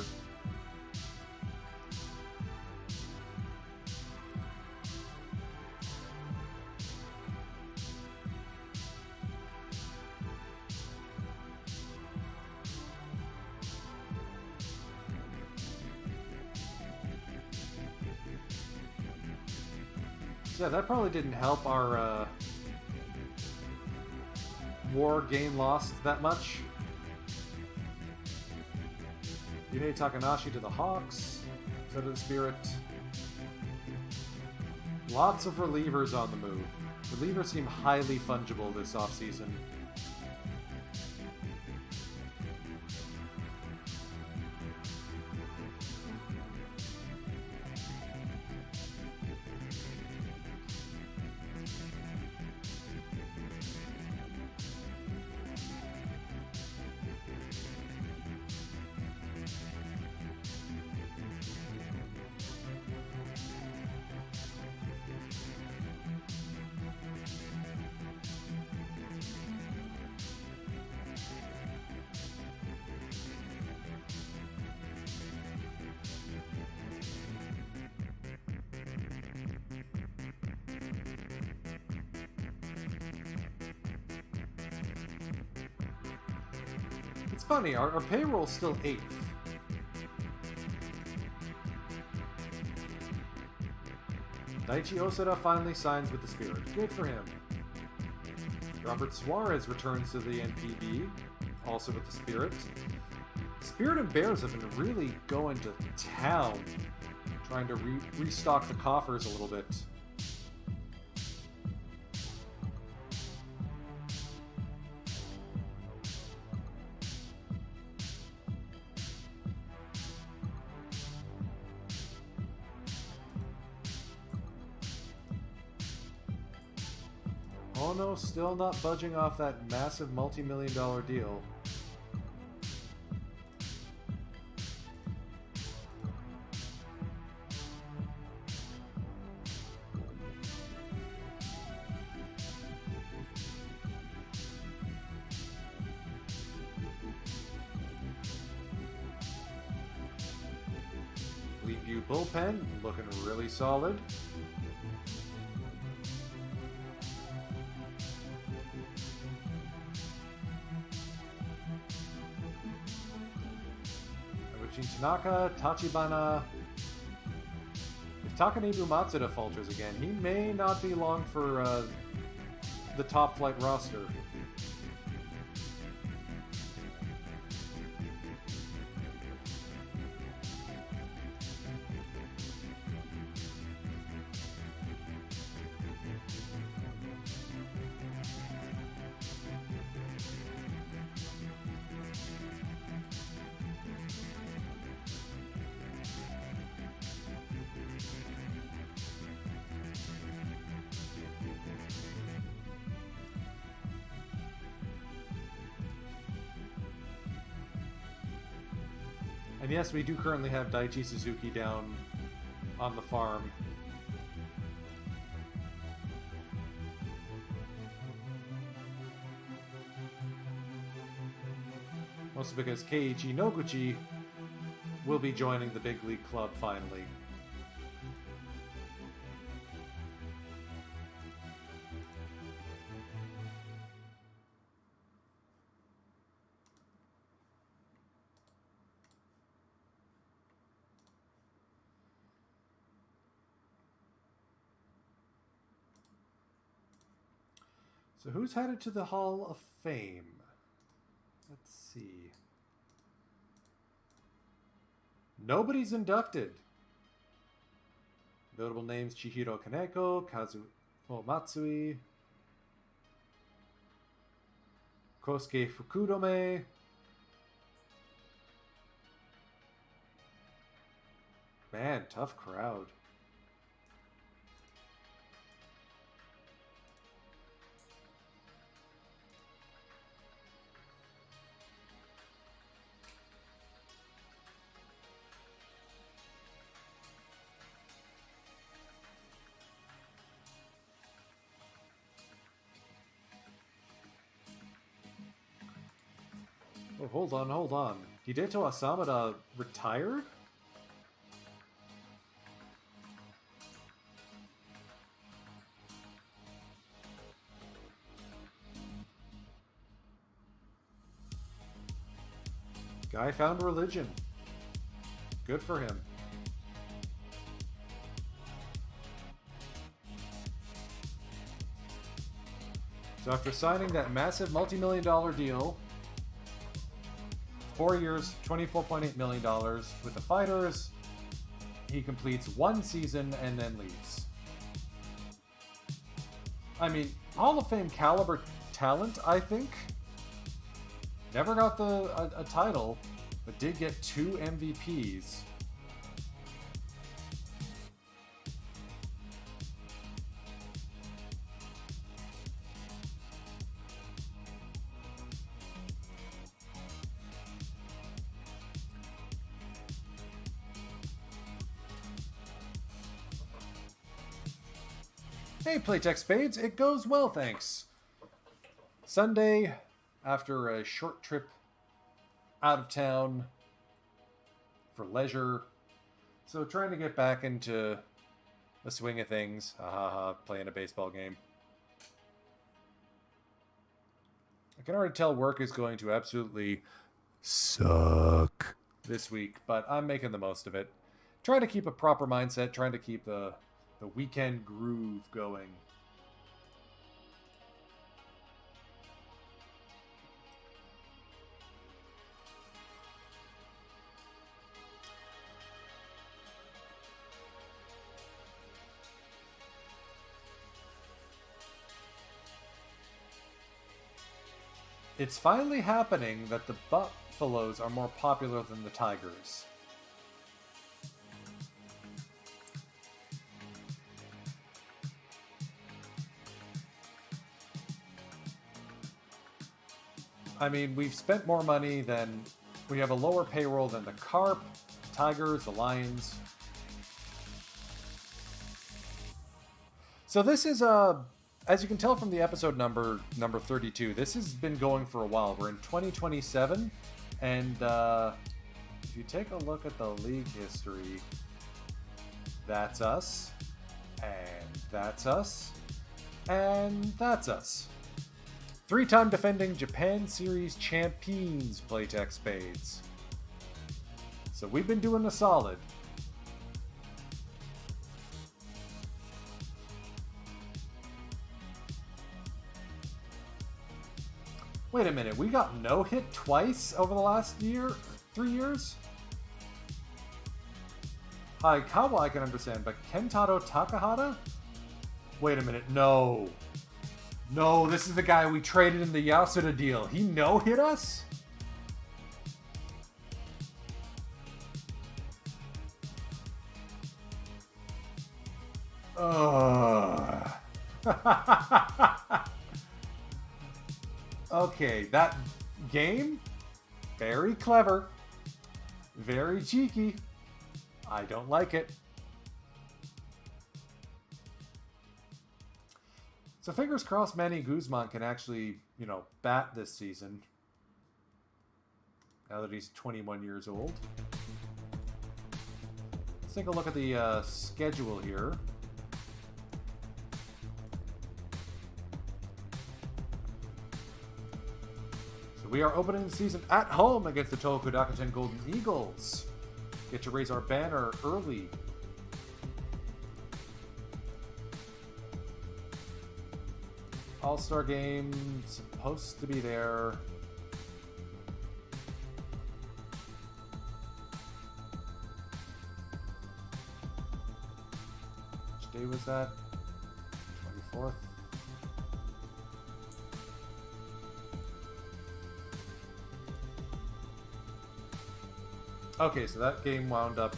Yeah, that probably didn't help our war game lost that much. Yunei Takanashi to the Hawks, so to the Spirit. Lots of relievers on the move. Relievers seem highly fungible this offseason. It's funny, our payroll's still 8th. Daichi Osada finally signs with the Spirit. Good for him. Robert Suarez returns to the NPB, also with the Spirit. Spirit and Bears have been really going to town, trying to restock the coffers a little bit. Oh no, still not budging off that massive multi-million-dollar deal. League View bullpen looking really solid. Tanaka, Tachibana. If Takanibu Matsuda falters again, he may not be long for the top flight roster. And yes, we do currently have Daichi Suzuki down on the farm. Mostly because Keiichi Noguchi will be joining the big league club finally. So who's headed to the Hall of Fame? Let's see. Nobody's inducted. Notable names: Chihiro Kaneko, Kazuo Matsui, Kosuke Fukudome, man, tough crowd. Oh, hold on. Hideto Asamada retired? Guy found religion. Good for him. So after signing that massive multi-million-dollar deal, 4 years, $24.8 million with the Fighters, he completes one season and then leaves. I mean, Hall of Fame caliber talent, I think. Never got a title, but did get 2 MVPs. Hey, Playtech Spades, it goes well, thanks. Sunday, after a short trip out of town for leisure, so trying to get back into the swing of things. Playing a baseball game. I can already tell work is going to absolutely suck this week, but I'm making the most of it. Trying to keep a proper mindset, trying to keep the weekend groove going. It's finally happening that the Buffaloes are more popular than the Tigers. I mean, we've spent more money than... We have a lower payroll than the Carp, the Tigers, the Lions. So this is as you can tell from the episode number 32, this has been going for a while. We're in 2027, and if you take a look at the league history, that's us, and that's us, and that's us. 3-time defending Japan Series champions, Playtech Spades. So we've been doing a solid. Wait a minute, we got no hit twice over the last 3 years? Hayakawa I can understand, but Kentaro Takahata? Wait a minute, no. No, this is the guy we traded in the Yasuda deal. He no-hit us? Okay, that game, very clever. Very cheeky. I don't like it. So fingers crossed Manny Guzman can actually, you know, bat this season. Now that he's 21 years old. Let's take a look at the schedule here. So we are opening the season at home against the Tohoku Golden Eagles. Get to raise our banner early. All-Star game supposed to be there. Which day was that? 24th. Okay, so that game wound up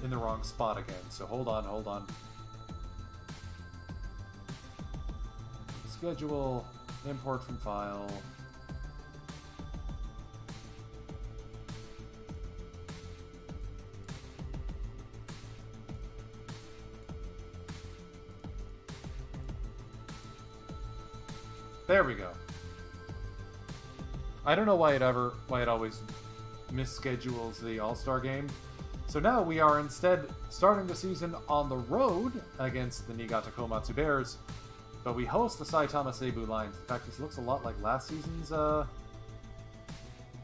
in the wrong spot again. So hold on. Schedule, import from file. There we go. I don't know why it always misschedules the All-Star game. So now we are instead starting the season on the road against the Niigata Komatsu Bears, but we host the Saitama Seibu Lions. In fact, this looks a lot like last season's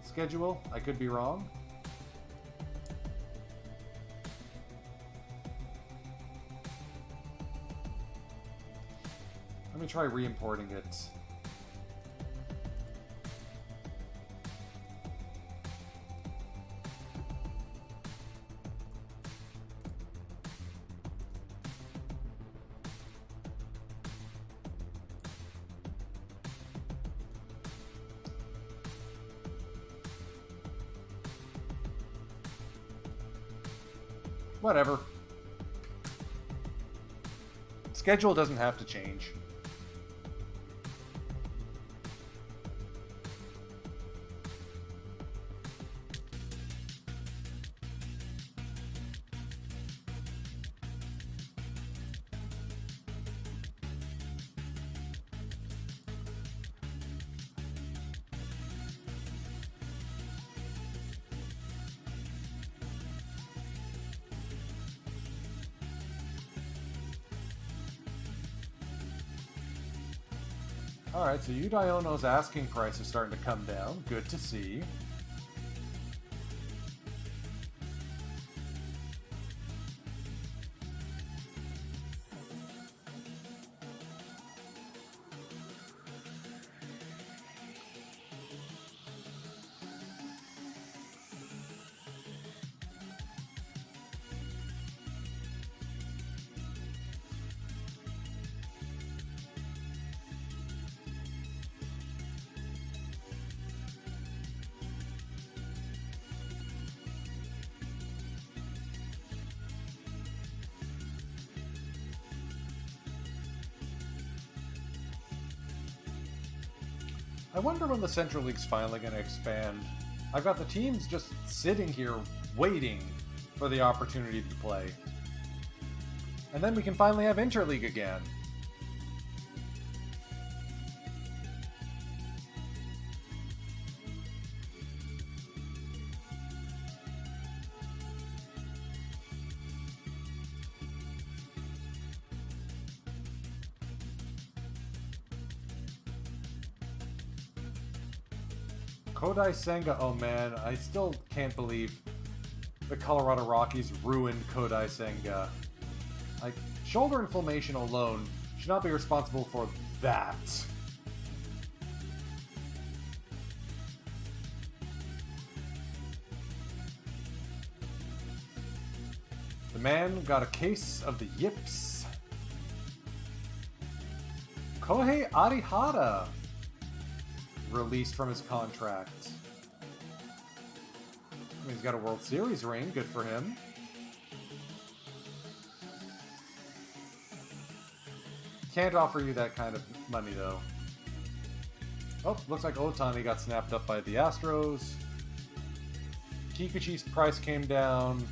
schedule. I could be wrong. Let me try re-importing it. Whatever. Schedule doesn't have to change. Alright, so Yudai Ono's asking price is starting to come down. Good to see. I wonder when the Central League's finally going to expand. I've got the teams just sitting here waiting for the opportunity to play. And then we can finally have Interleague again. Kodai Senga, oh man, I still can't believe the Colorado Rockies ruined Kodai Senga. Like, shoulder inflammation alone should not be responsible for that. The man got a case of the yips. Kohei Arihara released from his contract. I mean, he's got a World Series ring, good for him. Can't offer you that kind of money, though. Oh, looks like Otani got snapped up by the Astros. Kikuchi's price came down.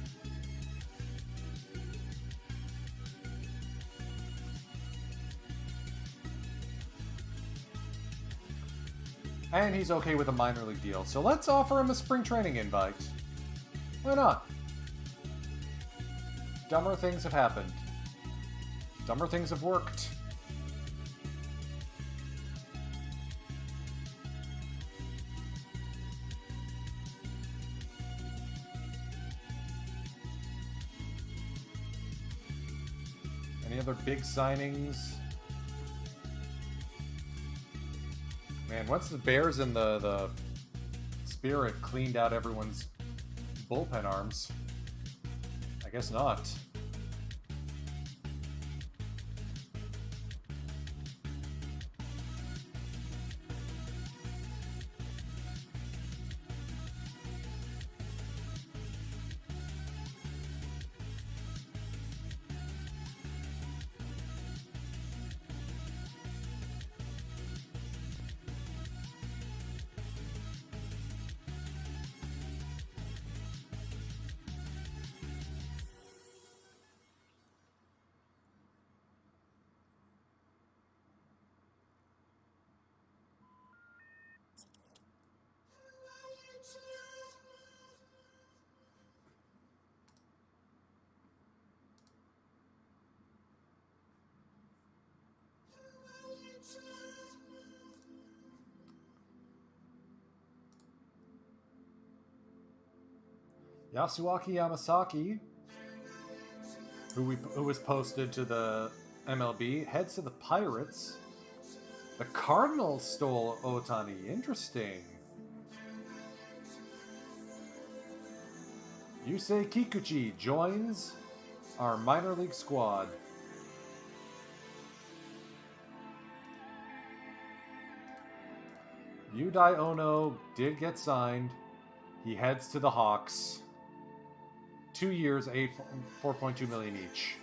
And he's okay with a minor league deal. So let's offer him a spring training invite. Why not? Dumber things have happened. Dumber things have worked. Any other big signings? Man, once the Bears and the Spirit cleaned out everyone's bullpen arms, I guess not. Yasuaki Yamasaki, who was posted to the MLB, heads to the Pirates. The Cardinals stole Otani. Interesting. Yusei Kikuchi joins our minor league squad. Yudai Ono did get signed. He heads to the Hawks. 2 years, 4.2 million each.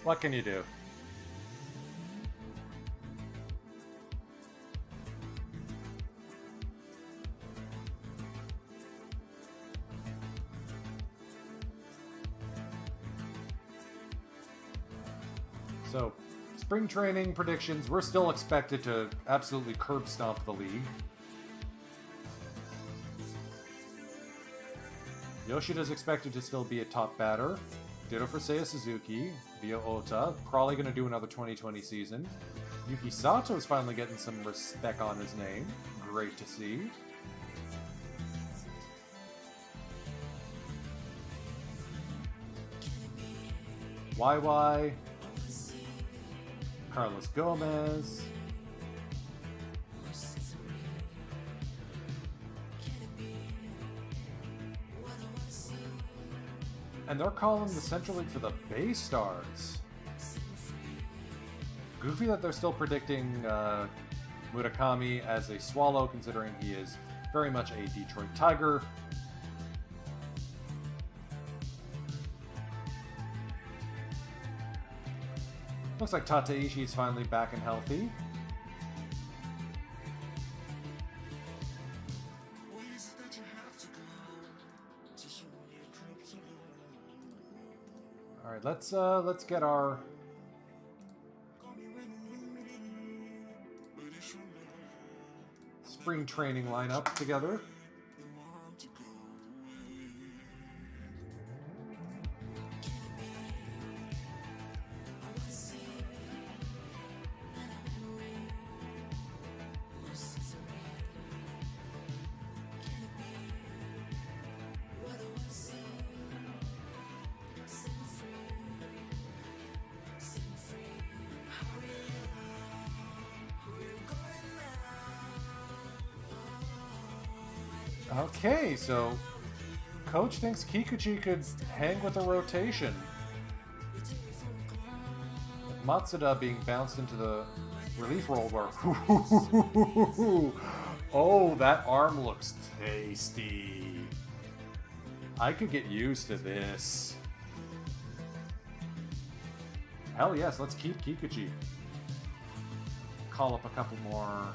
What can you do? So, spring training predictions, we're still expected to absolutely curb stomp the league. Yoshida's expected to still be a top batter. Ditto for Seiya Suzuki via Ota. Probably going to do another 2020 season. Yuki Sato is finally getting some respect on his name. Great to see. YY. Carlos Gomez. And they're calling the Central League for the Bay Stars. Goofy that they're still predicting Murakami as a Swallow, considering he is very much a Detroit Tiger. Looks like Tateishi is finally back and healthy. All right, let's get our spring training lineup together. Okay, so Coach thinks Kikuchi could hang with the rotation. With Matsuda being bounced into the relief role where... Oh, that arm looks tasty. I could get used to this. Hell yes, let's keep Kikuchi. Call up a couple more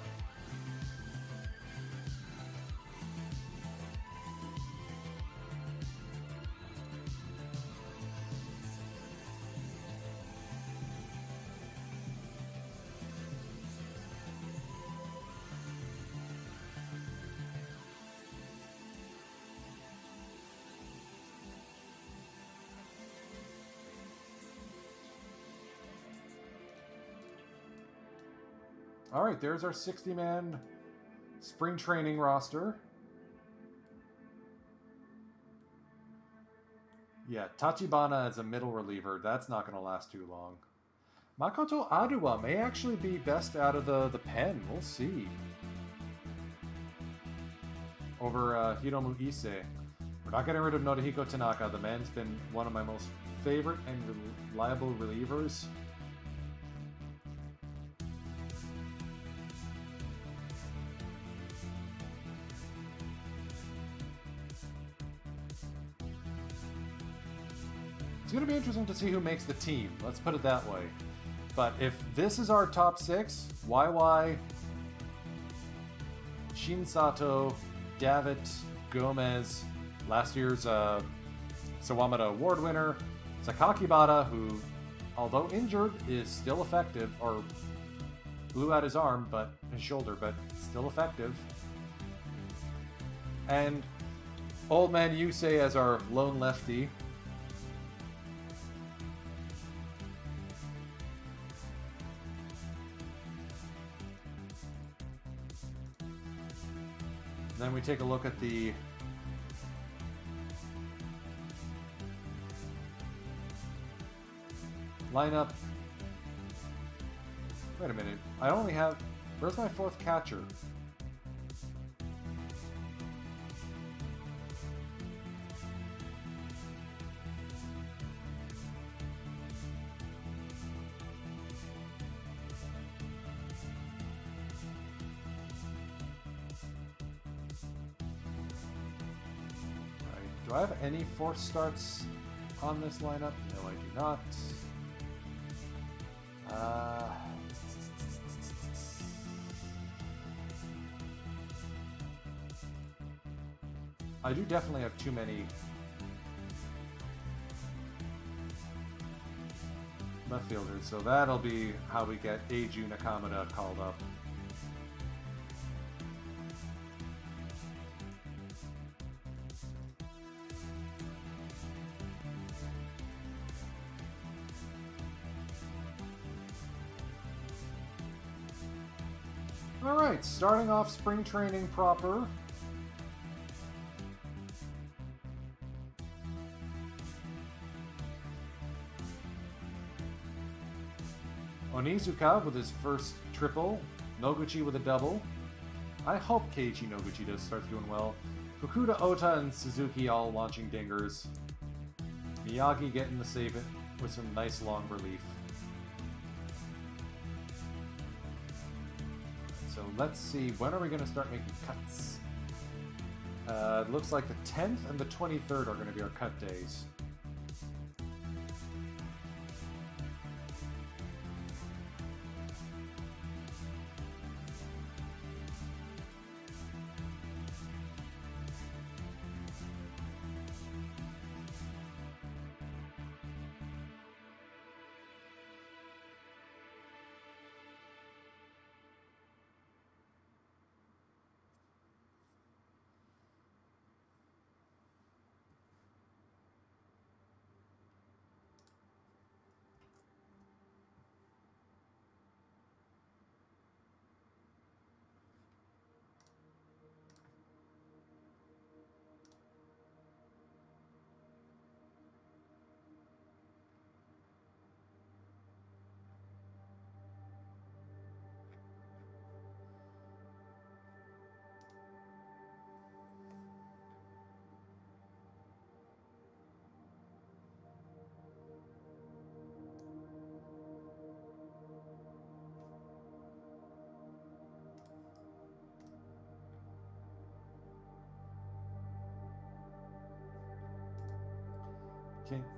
All right, there's our 60-man spring training roster. Yeah, Tachibana as a middle reliever, that's not going to last too long. Makoto Adwa may actually be best out of the pen. We'll see. Over Hiromu Ise. We're not getting rid of Norihiko Tanaka. The man's been one of my most favorite and reliable relievers. It's going to be interesting to see who makes the team. Let's put it that way. But if this is our top 6, YY, Shinsato, Davitt, Gomez, last year's Sawamata Award winner, Sakakibara, who, although injured, is still effective, or blew out his arm, but his shoulder, but still effective. And Old Man Yusei as our lone lefty. Then we take a look at the lineup. Wait a minute. I only have... Where's my 4th catcher? Do I have any 4th starts on this lineup? No, I do not. I do definitely have too many left fielders, so that'll be how we get Eiju Nakamura called up. Alright, starting off spring training proper. Onizuka with his first triple, Noguchi with a double. I hope Keiichi Noguchi does start doing well. Fukuda, Ota, and Suzuki all launching dingers. Miyagi getting the save it with some nice long relief. So let's see, when are we going to start making cuts? It looks like the 10th and the 23rd are going to be our cut days.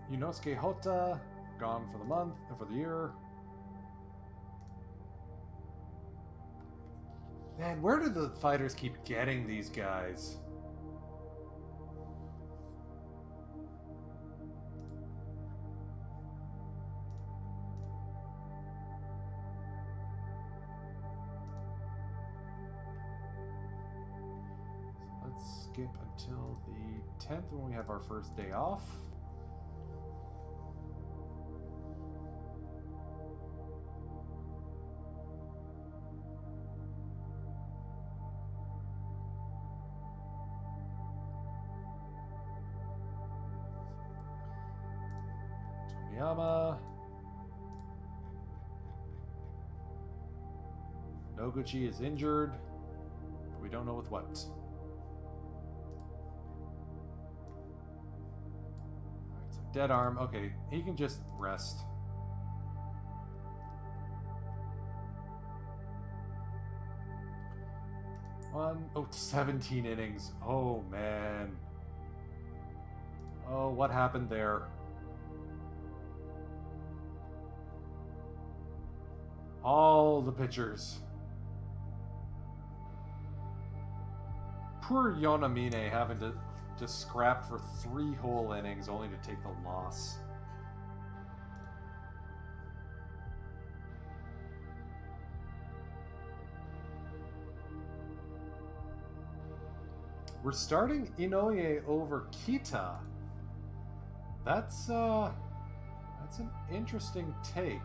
Yunosuke Hota, gone for the month, for the year. Man, where do the fighters keep getting these guys? So let's skip until the 10th when we have our first day off. Toriyama. Noguchi is injured, but we don't know with what. Alright, so dead arm. Okay, he can just rest. Oh, 17 innings. Oh, man. Oh, what happened there? All the pitchers. Poor Yonamine having to scrap for 3 whole innings only to take the loss. We're starting Inoue over Kita. That's an interesting take.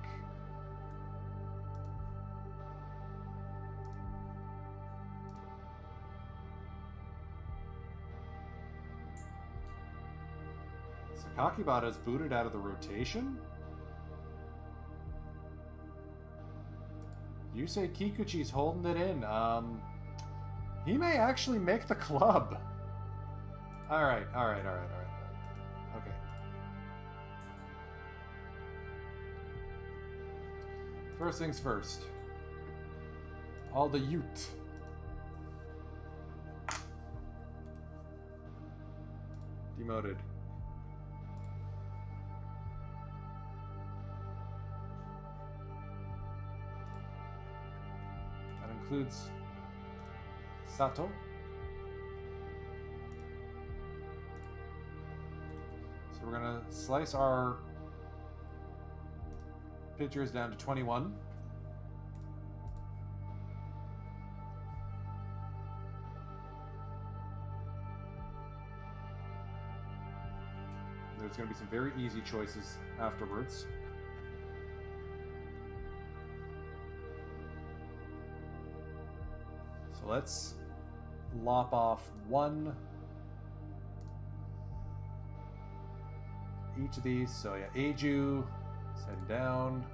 Sakakibata is booted out of the rotation? You say Kikuchi's holding it in. He may actually make the club. Alright. Okay. First things first. All the Ute. Demoted. That includes Sato. So we're gonna slice our pitchers down to 21. There's gonna be some very easy choices afterwards. So let's lop off one each of these. So yeah, Eiju, send down.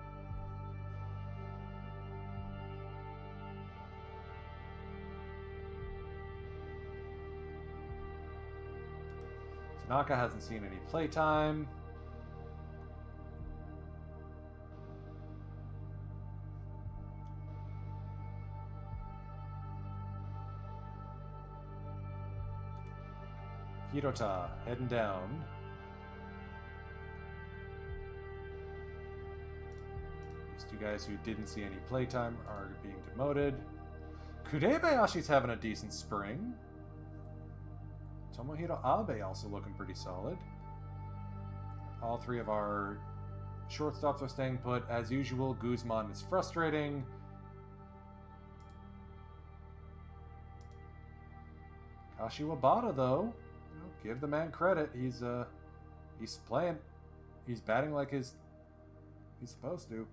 Tanaka hasn't seen any playtime. Hirota heading down. These two guys who didn't see any playtime are being demoted. Kudebayashi's having a decent spring. Tomohiro Abe also looking pretty solid. All 3 of our shortstops are staying put. As usual, Guzman is frustrating. Kashiwabata, though, give the man credit. He's playing. He's batting like he's supposed to.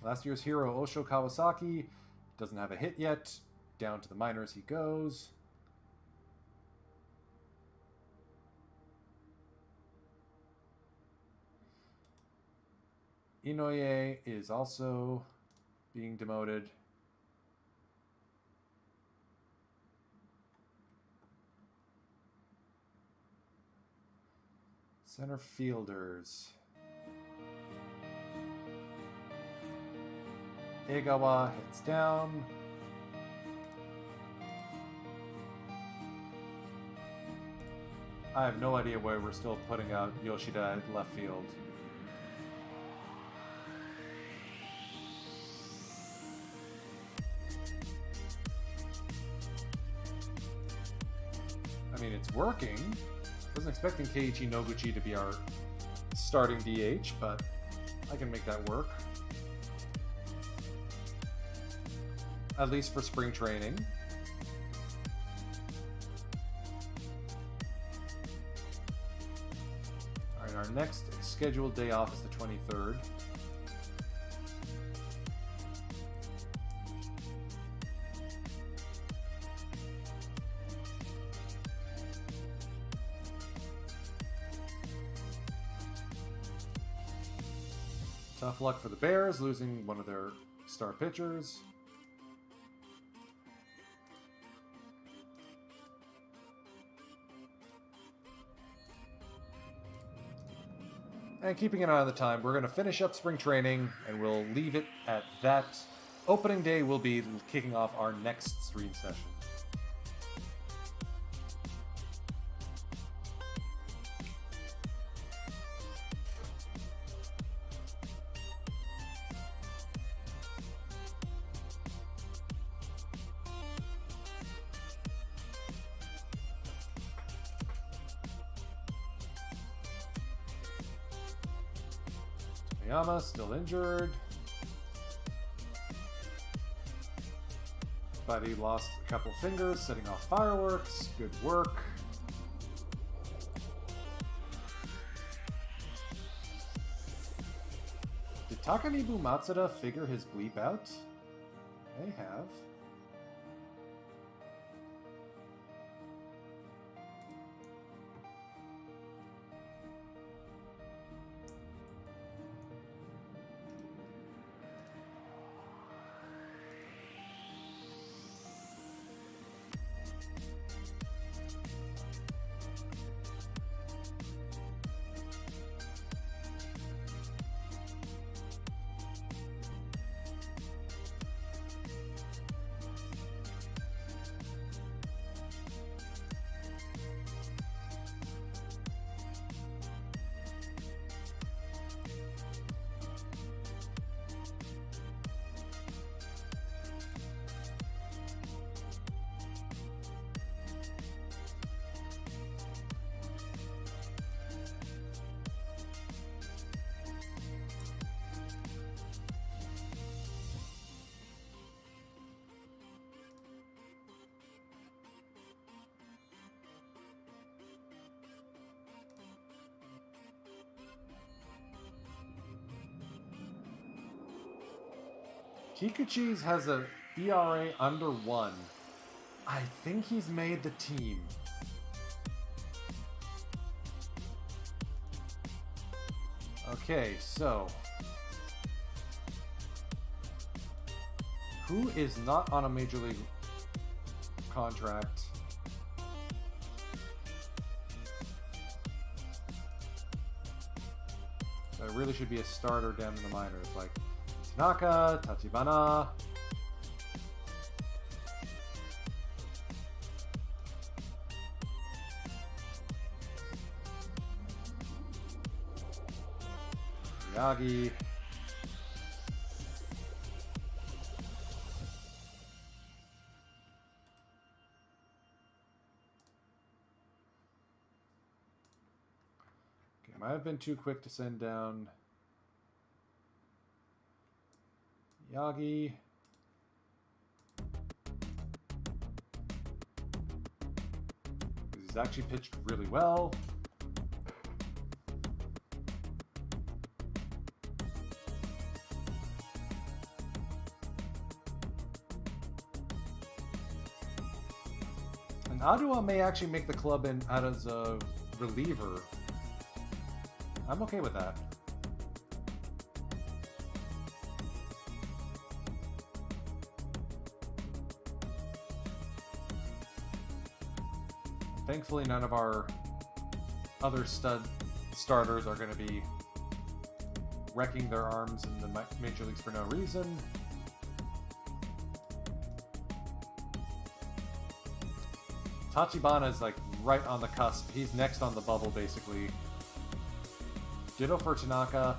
Last year's hero, Osho Kawasaki, doesn't have a hit yet. Down to the minors he goes. Inoue is also being demoted. Center fielders. Egawa heads down. I have no idea why we're still putting out Yoshida at left field. I mean, it's working. Wasn't expecting Keiichi Noguchi to be our starting DH, but I can make that work. At least for spring training. Alright, our next scheduled day off is the 23rd. Tough luck for the Bears, losing one of their star pitchers. And keeping an eye on the time, we're going to finish up spring training, and we'll leave it at that. Opening day will be kicking off our next stream session. Yama still injured, but he lost a couple fingers setting off fireworks. Good work. Did Takanibu Matsuda figure his bleep out? They have. Kikuchi's has a ERA under 1. I think he's made the team. Okay, so who is not on a major league contract? That really should be a starter down in the minors, like Tanaka, Tachibana. Miyagi. Okay, might have been too quick to send down Miyagi. He's actually pitched really well. And Adua may actually make the club in out as a reliever. I'm okay with that. Thankfully, none of our other stud starters are going to be wrecking their arms in the major leagues for no reason. Tachibana is like right on the cusp. He's next on the bubble, basically. Ditto for Tanaka.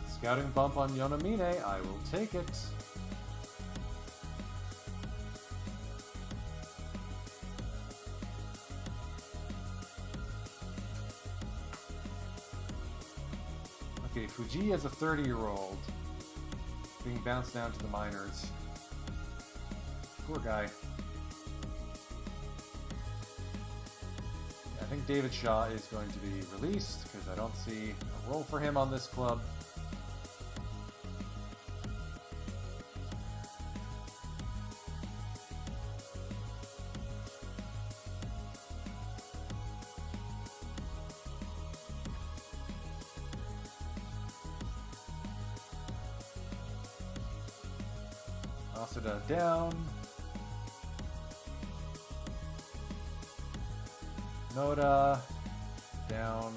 Scouting bump on Yonamine. I will take it. Okay, Fuji is a 30-year-old being bounced down to the minors. Poor guy. I think David Shaw is going to be released because I don't see a role for him on this club. Asada down. Noda down.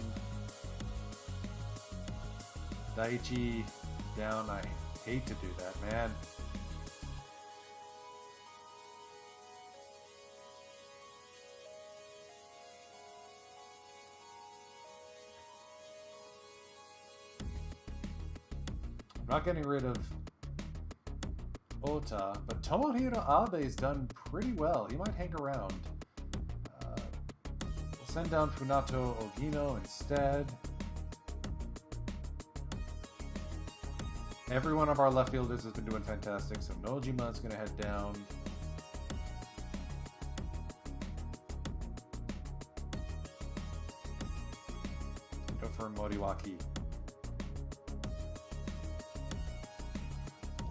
Daichi down. I hate to do that, man. I'm not getting rid of Ota, but Tomohiro Abe's done pretty well. He might hang around. We'll send down Funato Ogino instead. Every one of our left fielders has been doing fantastic, so Nojima is going to head down. Go for Moriwaki.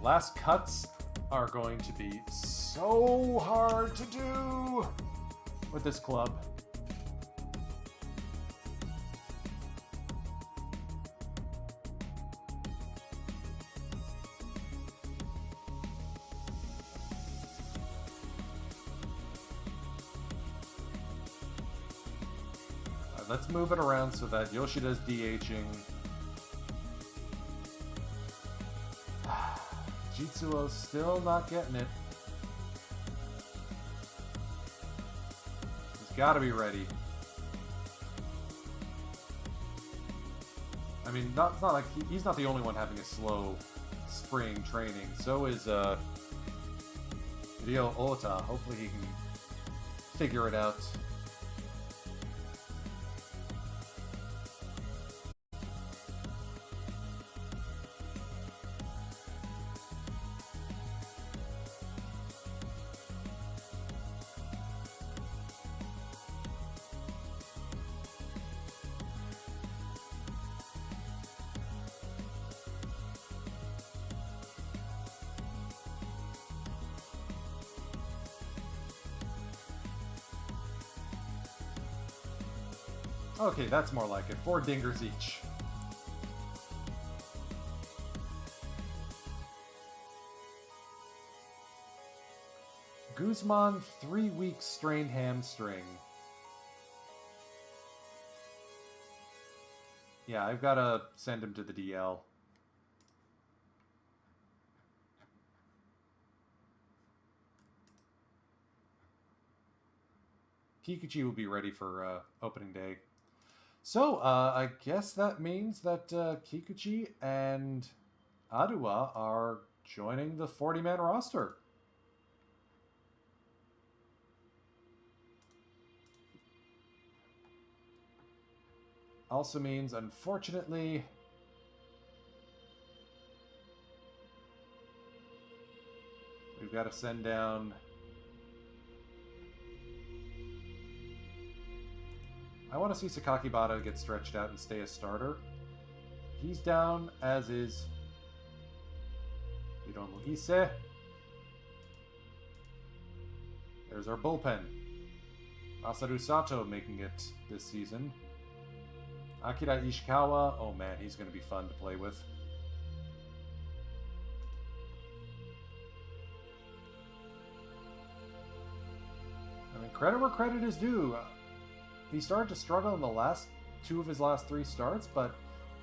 Last cuts are going to be so hard to do with this club. Let's move it around so that Yoshida's DHing. Jitsuo's still not getting it. He's got to be ready. I mean, it's not like he's not the only one having a slow spring training. So is Ryo Ota. Hopefully he can figure it out. Okay, that's more like it. 4 dingers each. Guzman, 3 weeks strained hamstring. Yeah, I've got to send him to the DL. Kikuchi will be ready for opening day. So, I guess that means that Kikuchi and Adua are joining the 40-man roster. Also means, unfortunately, we've got to send down... I want to see Sakakibara get stretched out and stay a starter. He's down, as is Hiromu Ise. There's our bullpen. Masaru Sato making it this season. Akira Ishikawa, oh man, he's going to be fun to play with. I mean, credit where credit is due. He started to struggle in the last 2 of his last 3 starts, but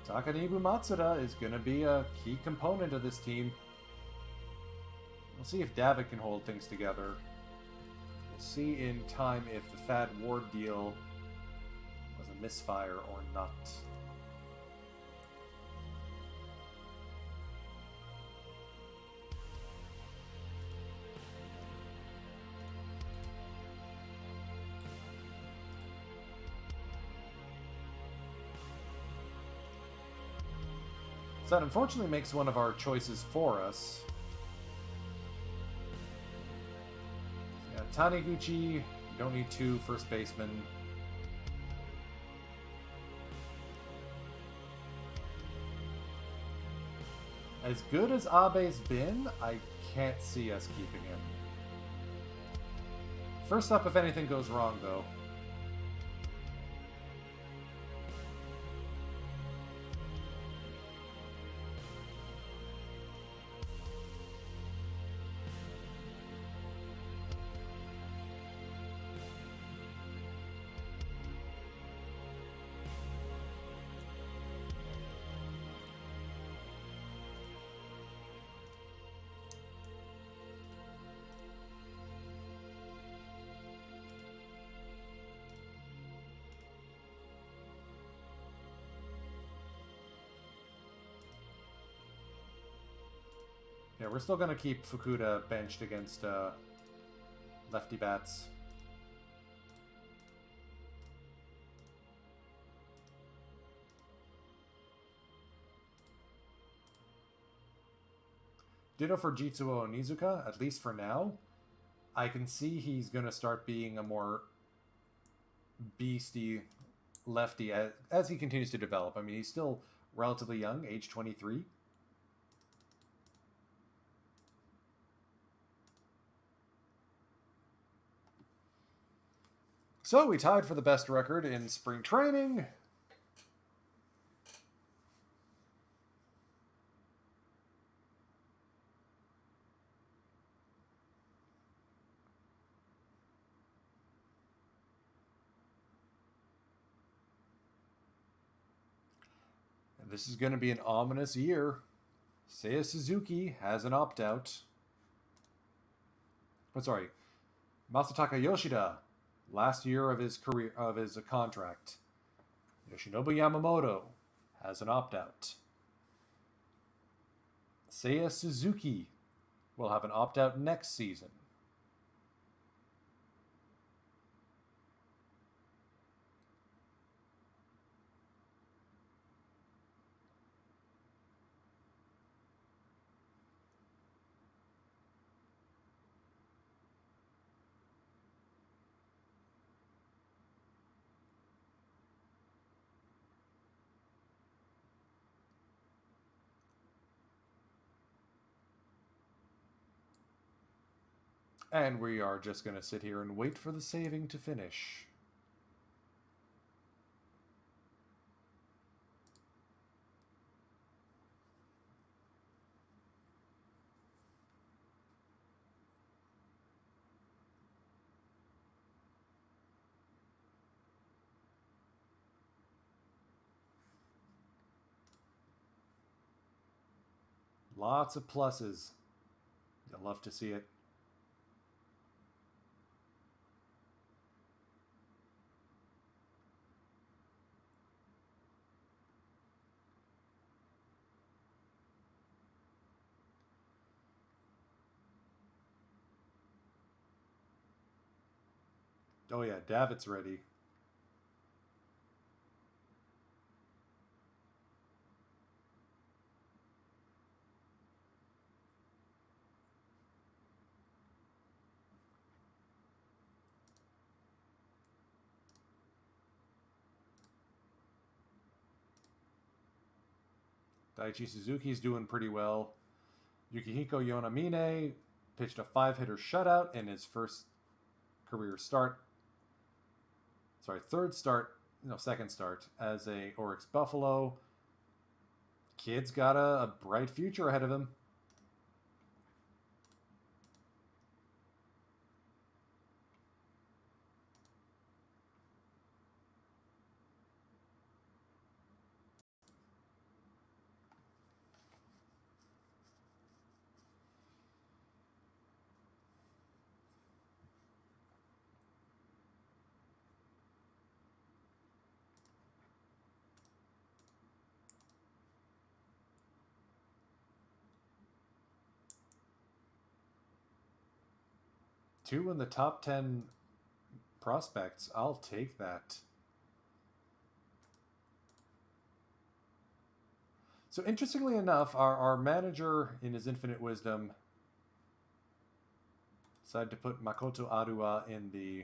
Takanibu Matsuda is going to be a key component of this team. We'll see if Davitt can hold things together. We'll see in time if the Thad Ward deal was a misfire or not. So that unfortunately makes one of our choices for us. Yeah, Taniguchi, you don't need 2 first basemen. As good as Abe's been, I can't see us keeping him. First up, if anything goes wrong, though. Yeah, we're still going to keep Fukuda benched against lefty bats. Ditto for Jitsuo Onizuka, at least for now. I can see he's going to start being a more beastie lefty as he continues to develop. I mean, he's still relatively young, age 23. So we tied for the best record in spring training. And this is going to be an ominous year. Seiya Suzuki has an opt-out. Oh, sorry. Masataka Yoshida, last year of his career of his contract. Yoshinobu Yamamoto has an opt-out. Seiya Suzuki will have an opt-out next season. And we are just going to sit here and wait for the saving to finish. Lots of pluses. You'll love to see it. Oh yeah, Davitt's ready. Daichi Suzuki's doing pretty well. Yukihiko Yonamine pitched a 5-hitter shutout in his first career start. Sorry, second start as a Oryx Buffalo. Kid's got a bright future ahead of him. Two in the top 10 prospects. I'll take that. So interestingly enough, our manager, in his infinite wisdom, decided to put Makoto Arua in the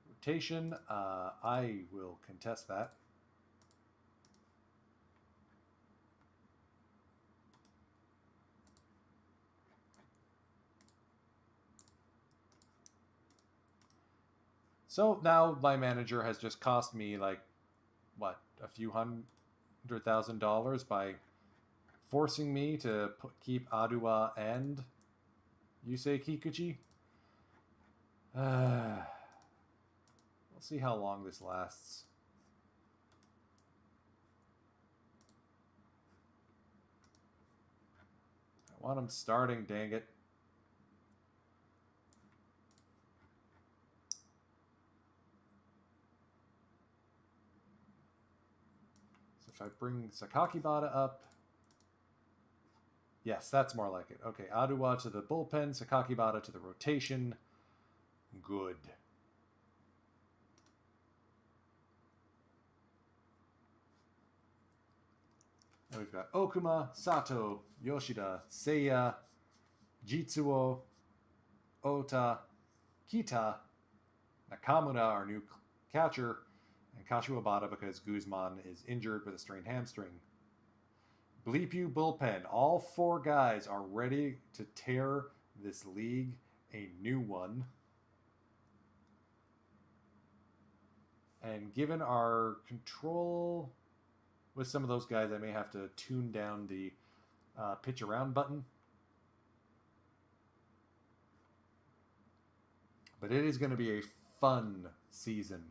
rotation. I will contest that. So now my manager has just cost me like, what, a few $100,000 by forcing me to keep Arua and Yusei Kikuchi. We'll see how long this lasts. I want him starting, dang it. So if I bring Sakakibata up, Yes, that's more like it. Okay, Aduwa to the bullpen, Sakakibara to the rotation. Good. And we've got Okuma, Sato, Yoshida, Seiya, Jitsuo, Ota, Kita, Nakamura, our new catcher, and Kashiwabata because Guzman is injured with a strained hamstring. Bleep you bullpen. All four guys are ready to tear this league a new one. And given our control with some of those guys, I may have to tune down the pitch around button. But it is going to be a fun season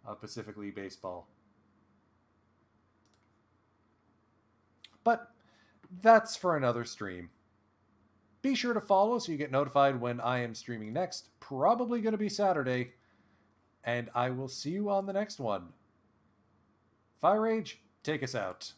of Pacific League Baseball. But that's for another stream. Be sure to follow so you get notified when I am streaming next. Probably going to be Saturday. And I will see you on the next one. Firage, take us out.